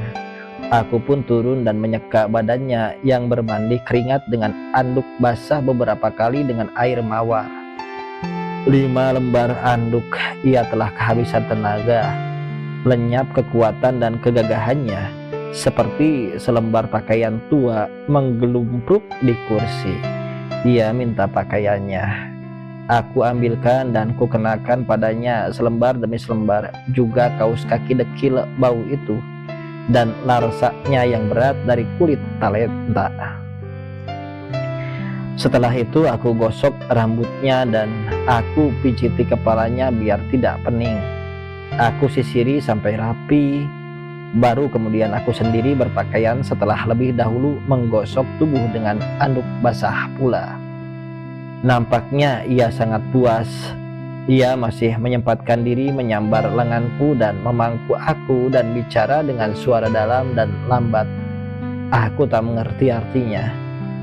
Aku pun turun dan menyeka badannya yang bermandi keringat dengan anduk basah beberapa kali dengan air mawar. 5 lembar anduk, ia telah kehabisan tenaga, lenyap kekuatan dan kegagahannya, seperti selembar pakaian tua menggelumpruk di kursi. Ia minta pakaiannya. Aku ambilkan dan kukenakan padanya selembar demi selembar, juga kaos kaki dekil bau itu, dan larsanya yang berat dari kulit talenta. Setelah itu aku gosok rambutnya dan aku pijiti kepalanya biar tidak pening. Aku sisiri sampai rapi, baru kemudian aku sendiri berpakaian setelah lebih dahulu menggosok tubuh dengan anduk basah pula. Nampaknya ia sangat puas. Ia masih menyempatkan diri menyambar lenganku dan memangku aku dan bicara dengan suara dalam dan lambat. Aku tak mengerti artinya,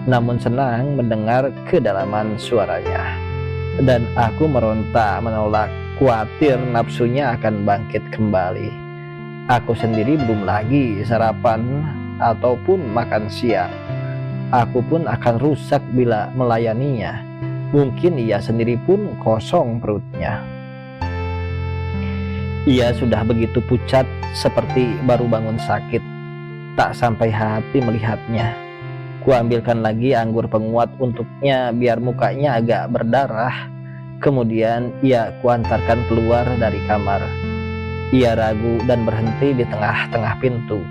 namun senang mendengar kedalaman suaranya. Dan aku meronta menolak, khawatir nafsunya akan bangkit kembali. Aku sendiri belum lagi sarapan ataupun makan siang. Aku pun akan rusak bila melayaninya. Mungkin ia sendiri pun kosong perutnya. Ia sudah begitu pucat seperti baru bangun sakit. Tak sampai hati melihatnya. Kuambilkan lagi anggur penguat untuknya biar mukanya agak berdarah. Kemudian ia kuantarkan keluar dari kamar. Ia ragu dan berhenti di tengah-tengah pintu.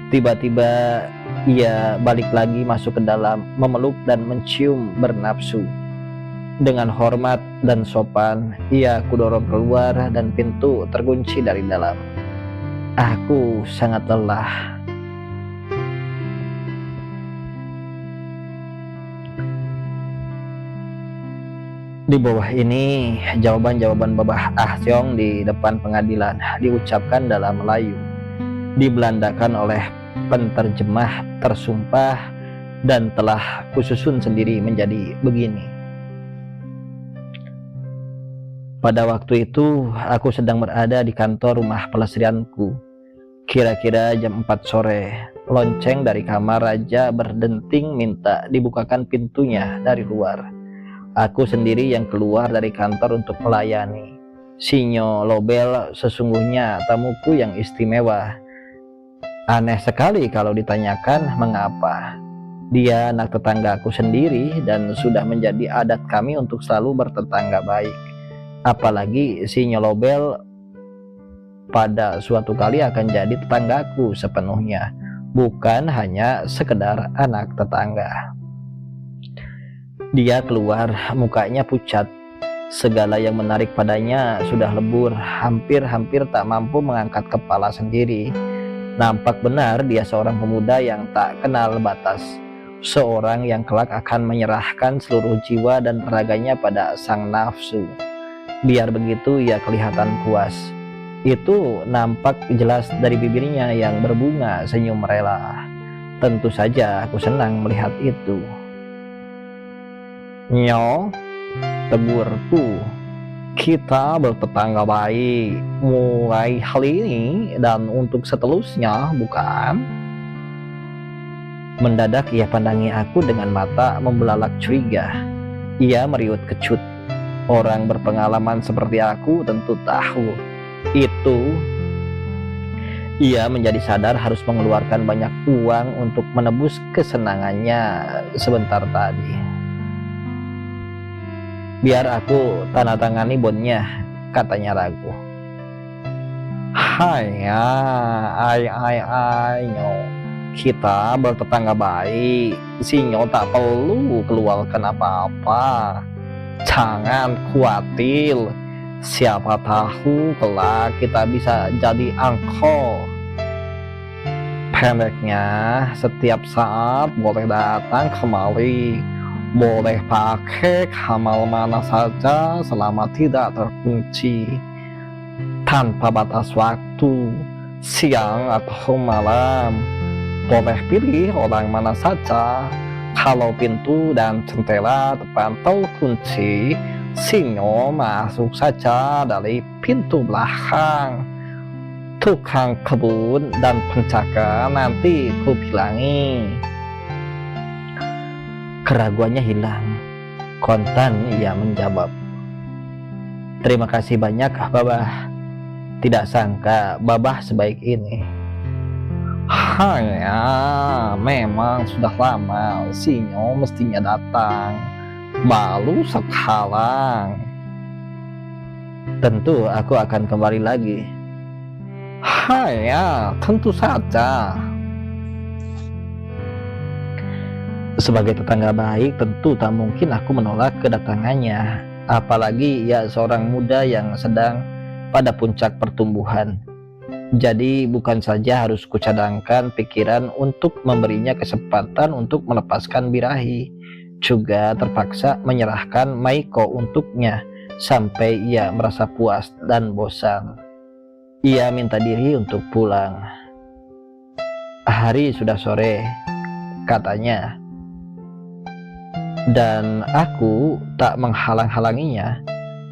Tiba-tiba ia balik lagi masuk ke dalam, memeluk dan mencium bernafsu. Dengan hormat dan sopan, ia kudorong keluar dan pintu terkunci dari dalam. Aku sangat lelah. Di bawah ini, jawaban-jawaban Babah Ah Siong di depan pengadilan diucapkan dalam Melayu, dibelandakan oleh penterjemah tersumpah, dan telah kususun sendiri menjadi begini. Pada waktu itu, aku sedang berada di kantor rumah pelesirianku. Kira-kira jam 4 sore, lonceng dari kamar raja berdenting minta dibukakan pintunya dari luar. Aku sendiri yang keluar dari kantor untuk melayani. Sinyo Lobel sesungguhnya tamuku yang istimewa. Aneh sekali kalau ditanyakan mengapa. Dia anak tetanggaku sendiri dan sudah menjadi adat kami untuk selalu bertetangga baik. Apalagi Sinyo Lobel pada suatu kali akan jadi tetanggaku sepenuhnya, bukan hanya sekedar anak tetangga. Dia keluar, mukanya pucat. Segala yang menarik padanya sudah lebur, hampir-hampir tak mampu mengangkat kepala sendiri. Nampak benar dia seorang pemuda yang tak kenal batas, seorang yang kelak akan menyerahkan seluruh jiwa dan raganya pada sang nafsu. Biar begitu ia kelihatan puas. Itu nampak jelas dari bibirnya yang berbunga senyum rela. Tentu saja aku senang melihat itu. Nyo, tegurku, kita bertetangga baik mulai hari ini dan untuk seterusnya, bukan? Mendadak ia pandangi aku dengan mata membelalak curiga. Ia meriut kecut. Orang berpengalaman seperti aku tentu tahu itu. Ia menjadi sadar harus mengeluarkan banyak uang untuk menebus kesenangannya sebentar tadi. Biar aku tanda tangani bonnya, katanya ragu. Hanya, Nyo, kita bertetangga baik. Si Nyo tak perlu keluarkan apa-apa. Jangan khawatir. Siapa tahu kelak kita bisa jadi angkor. Pendeknya, setiap saat boleh datang kemari. Boleh pakai kamar mana saja selama tidak terkunci, tanpa batas waktu, siang atau malam. Boleh pilih orang mana saja. Kalau pintu dan jendela depan terkunci, Sinyo masuk saja dari pintu belakang. Tukang kebun dan penjaga nanti kubilangi. Keraguannya hilang. Kontan ia menjawab. Terima kasih banyak, Babah. Tidak sangka Babah sebaik ini. Hanya memang sudah lama Sinyo mestinya datang. Baru sekarang. Tentu aku akan kembali lagi. Hanya, tentu saja. Sebagai tetangga baik, tentu tak mungkin aku menolak kedatangannya. Apalagi ia seorang muda yang sedang pada puncak pertumbuhan. Jadi bukan saja harus kucadangkan pikiran untuk memberinya kesempatan untuk melepaskan birahi, juga terpaksa menyerahkan Maiko untuknya sampai ia merasa puas dan bosan. Ia minta diri untuk pulang. Hari sudah sore, katanya, dan aku tak menghalang-halanginya.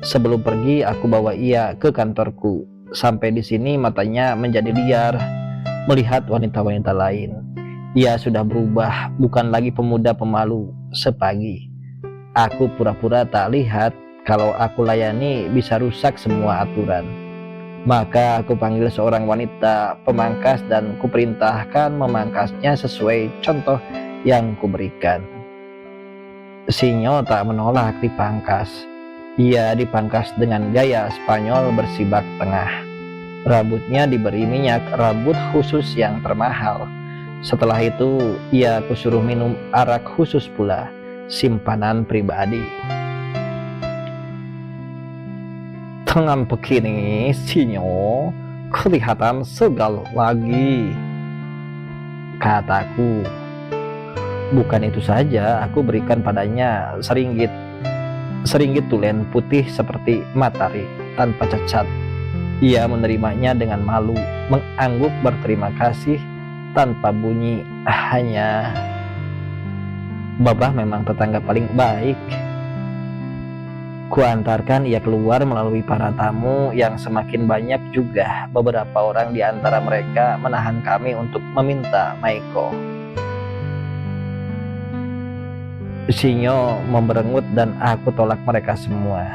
Sebelum pergi, aku bawa ia ke kantorku. Sampai di sini matanya menjadi liar melihat wanita-wanita lain. Ia sudah berubah, bukan lagi pemuda pemalu sepagi. Aku pura-pura tak lihat kalau aku layani bisa rusak semua aturan. Maka aku panggil seorang wanita pemangkas dan kuperintahkan memangkasnya sesuai contoh yang kuberikan. Sinyo tak menolak dipangkas. Ia dipangkas dengan gaya Spanyol bersibak tengah. Rambutnya diberi minyak rambut khusus yang termahal. Setelah itu ia kusuruh minum arak khusus pula, simpanan pribadi. Dengan begini, Sinyo kelihatan segar lagi, kataku. Bukan itu saja, aku berikan padanya seringgit tulen putih seperti matahari tanpa cacat. Ia menerimanya dengan malu, mengangguk berterima kasih tanpa bunyi. Hanya, Babah memang tetangga paling baik. Kuantarkan ia keluar melalui para tamu yang semakin banyak juga. Beberapa orang di antara mereka menahan kami untuk meminta Maiko. Sinyo memberengut dan aku tolak mereka semua.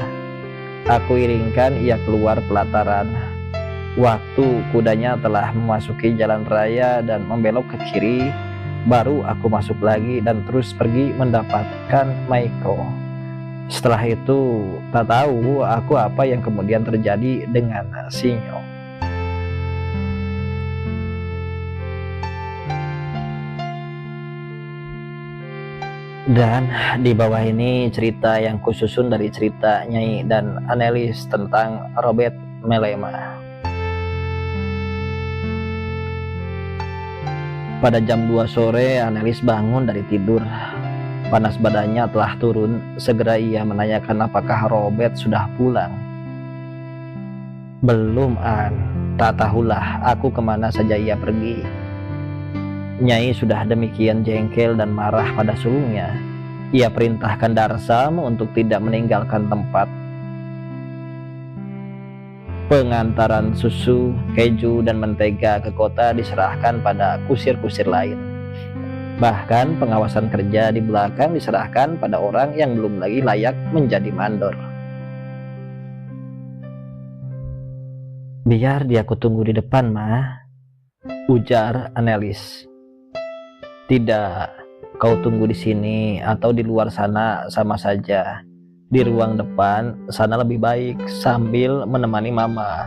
Aku iringkan ia keluar pelataran. Waktu kudanya telah memasuki jalan raya dan membelok ke kiri, baru aku masuk lagi dan terus pergi mendapatkan Maiko. Setelah itu, tak tahu aku apa yang kemudian terjadi dengan Sinyo. Dan di bawah ini cerita yang kususun dari cerita Nyai dan Anelis tentang Robert Melema. Pada jam 2 sore, Anelis bangun dari tidur. Panas badannya telah turun. Segera ia menanyakan apakah Robert sudah pulang. Belum, An. Tak tahulah aku kemana saja ia pergi. Nyai sudah demikian jengkel dan marah pada sulungnya. Ia perintahkan Darsam untuk tidak meninggalkan tempat. Pengantaran susu, keju, dan mentega ke kota diserahkan pada kusir-kusir lain. Bahkan pengawasan kerja di belakang diserahkan pada orang yang belum lagi layak menjadi mandor. Biar dia kutunggu di depan, Ma, ujar Anelis. Tidak, kau tunggu di sini atau di luar sana sama saja. Di ruang depan sana lebih baik, sambil menemani Mama.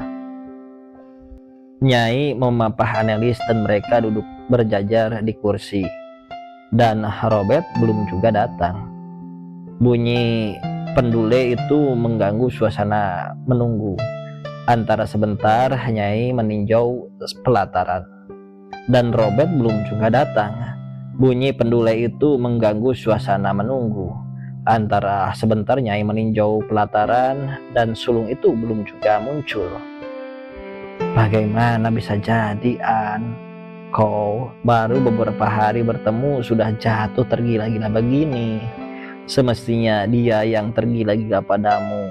Nyai memapah Anelis dan mereka duduk berjajar di kursi. Dan Robert belum juga datang. Bunyi pendule itu mengganggu suasana menunggu. Antara sebentar Nyai meninjau pelataran, dan Robert belum juga datang. Bunyi pendule itu mengganggu suasana menunggu. Antara sebentar Nyai meninjau pelataran, dan sulung itu belum juga muncul. Bagaimana bisa jadi, An? Kau baru beberapa hari bertemu sudah jatuh tergila-gila begini. Semestinya dia yang tergila-gila padamu.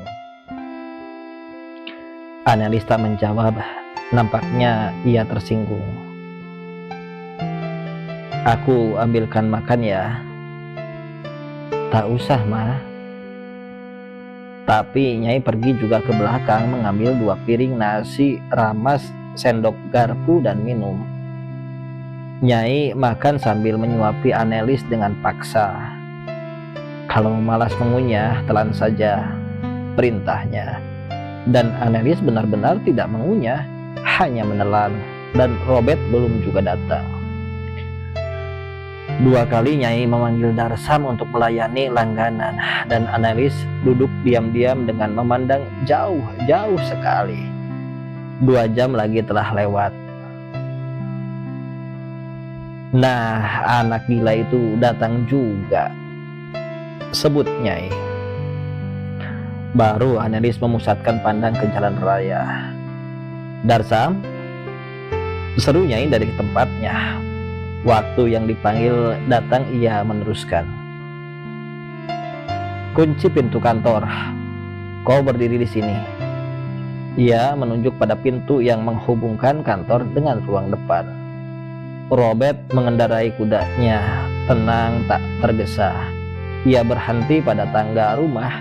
Anelis tak menjawab. Nampaknya ia tersinggung. Aku ambilkan makan ya. Tak usah, Ma. Tapi Nyai pergi juga ke belakang mengambil 2 piring nasi ramas, sendok garpu, dan minum. Nyai makan sambil menyuapi Anelis dengan paksa. Kalau malas mengunyah, telan saja perintahnya. Dan Annelies benar-benar tidak mengunyah, hanya menelan, dan Robert belum juga datang. 2 kali Nyai memanggil Darsam untuk melayani langganan, dan Annelies duduk diam-diam dengan memandang jauh-jauh sekali. 2 jam lagi telah lewat. Nah, anak gila itu datang juga, sebut Nyai. Baru Annelies memusatkan pandang ke jalan raya. Darsam, seru Nyai dari tempatnya. Waktu yang dipanggil datang, ia meneruskan. Kunci pintu kantor. Kau berdiri di sini. Ia menunjuk pada pintu yang menghubungkan kantor dengan ruang depan. Robert mengendarai kudanya, tenang tak tergesa. Ia berhenti pada tangga rumah,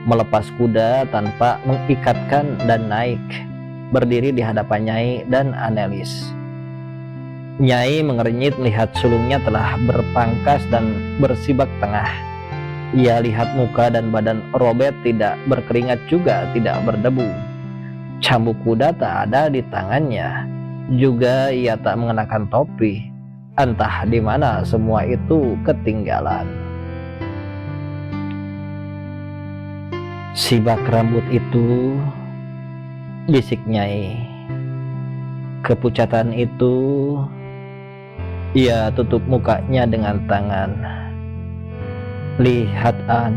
melepas kuda tanpa mengikatkan dan naik, berdiri di hadapan Nyai dan Annelies. Nyai mengernyit melihat sulungnya telah berpangkas dan bersibak tengah. Ia lihat muka dan badan Robert tidak berkeringat juga tidak berdebu. Cambuk kuda tak ada di tangannya. Juga ia tak mengenakan topi. Entah di mana semua itu ketinggalan. Sibak rambut itu, bisik Nyai. Kepucatan itu. Ia tutup mukanya dengan tangan. Lihat An,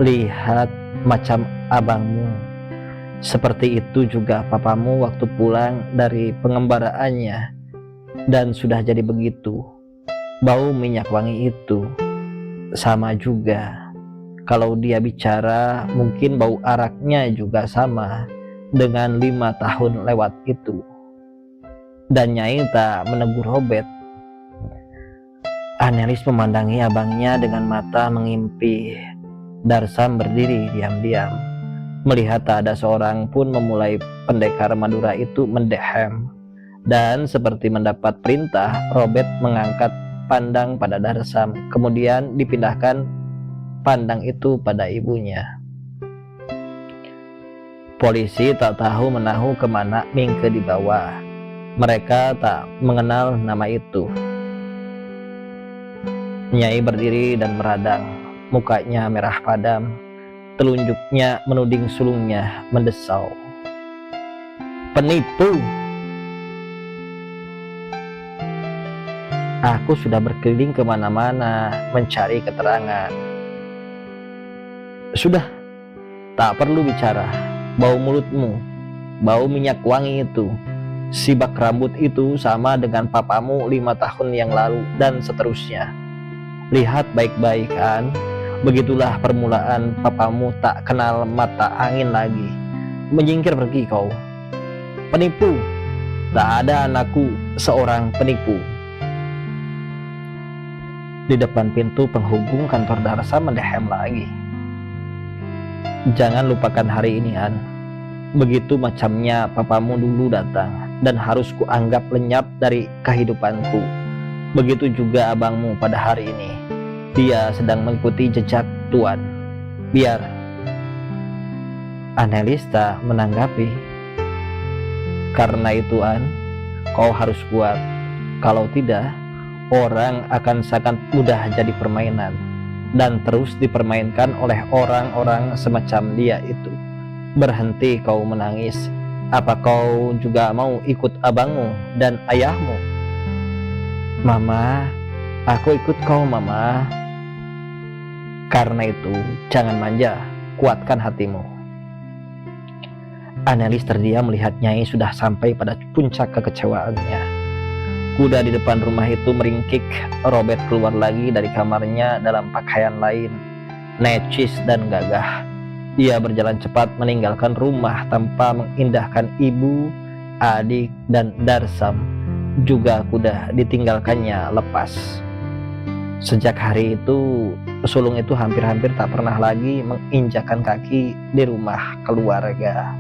lihat macam abangmu. Seperti itu juga papamu waktu pulang dari pengembaraannya. Dan sudah jadi begitu. Bau minyak wangi itu sama juga. Kalau dia bicara, mungkin bau araknya juga sama dengan 5 tahun lewat itu. Dan Nyai tak menegur Robert. Annelies memandangi abangnya dengan mata mengimpi. Darsam berdiri diam-diam, melihat tak ada seorang pun memulai pendekar Madura itu mendehem. Dan seperti mendapat perintah, Robert mengangkat pandang pada Darsam, kemudian dipindahkan pandang itu pada ibunya. Polisi tak tahu menahu kemana Mingke dibawa. Mereka tak mengenal nama itu. Nyai berdiri dan meradang, mukanya merah padam, telunjuknya menuding sulungnya, mendesau. Penipu! Aku sudah berkeliling kemana-mana mencari keterangan. Sudah, tak perlu bicara. Bau mulutmu, bau minyak wangi itu, sibak rambut itu sama dengan papamu 5 tahun yang lalu, dan seterusnya. Lihat baik-baik An, begitulah permulaan papamu tak kenal mata angin lagi. Menyingkir pergi kau. Penipu, tak ada anakku seorang penipu. Di depan pintu penghubung kantor Darsam mendehem lagi. Jangan lupakan hari ini An. Begitu macamnya papamu dulu datang, dan harus kuanggap lenyap dari kehidupanku. Begitu juga abangmu pada hari ini. Dia sedang mengikuti jejak Tuan. Biar. Annelies tak menanggapi. Karena itu An, kau harus kuat. Kalau tidak, orang akan sangat mudah jadi permainan, dan terus dipermainkan oleh orang-orang semacam dia itu. Berhenti kau menangis. Apa kau juga mau ikut abangmu dan ayahmu? Mama, aku ikut kau Mama. Karena itu, jangan manja, kuatkan hatimu. Annelies terdiam melihat Nyai sudah sampai pada puncak kekecewaannya. Kuda di depan rumah itu meringkik. Robert keluar lagi dari kamarnya dalam pakaian lain, necis dan gagah. Ia berjalan cepat meninggalkan rumah tanpa mengindahkan ibu, adik, dan Darsam. Juga kuda ditinggalkannya lepas. Sejak hari itu, sulung itu hampir-hampir tak pernah lagi menginjakkan kaki di rumah keluarga.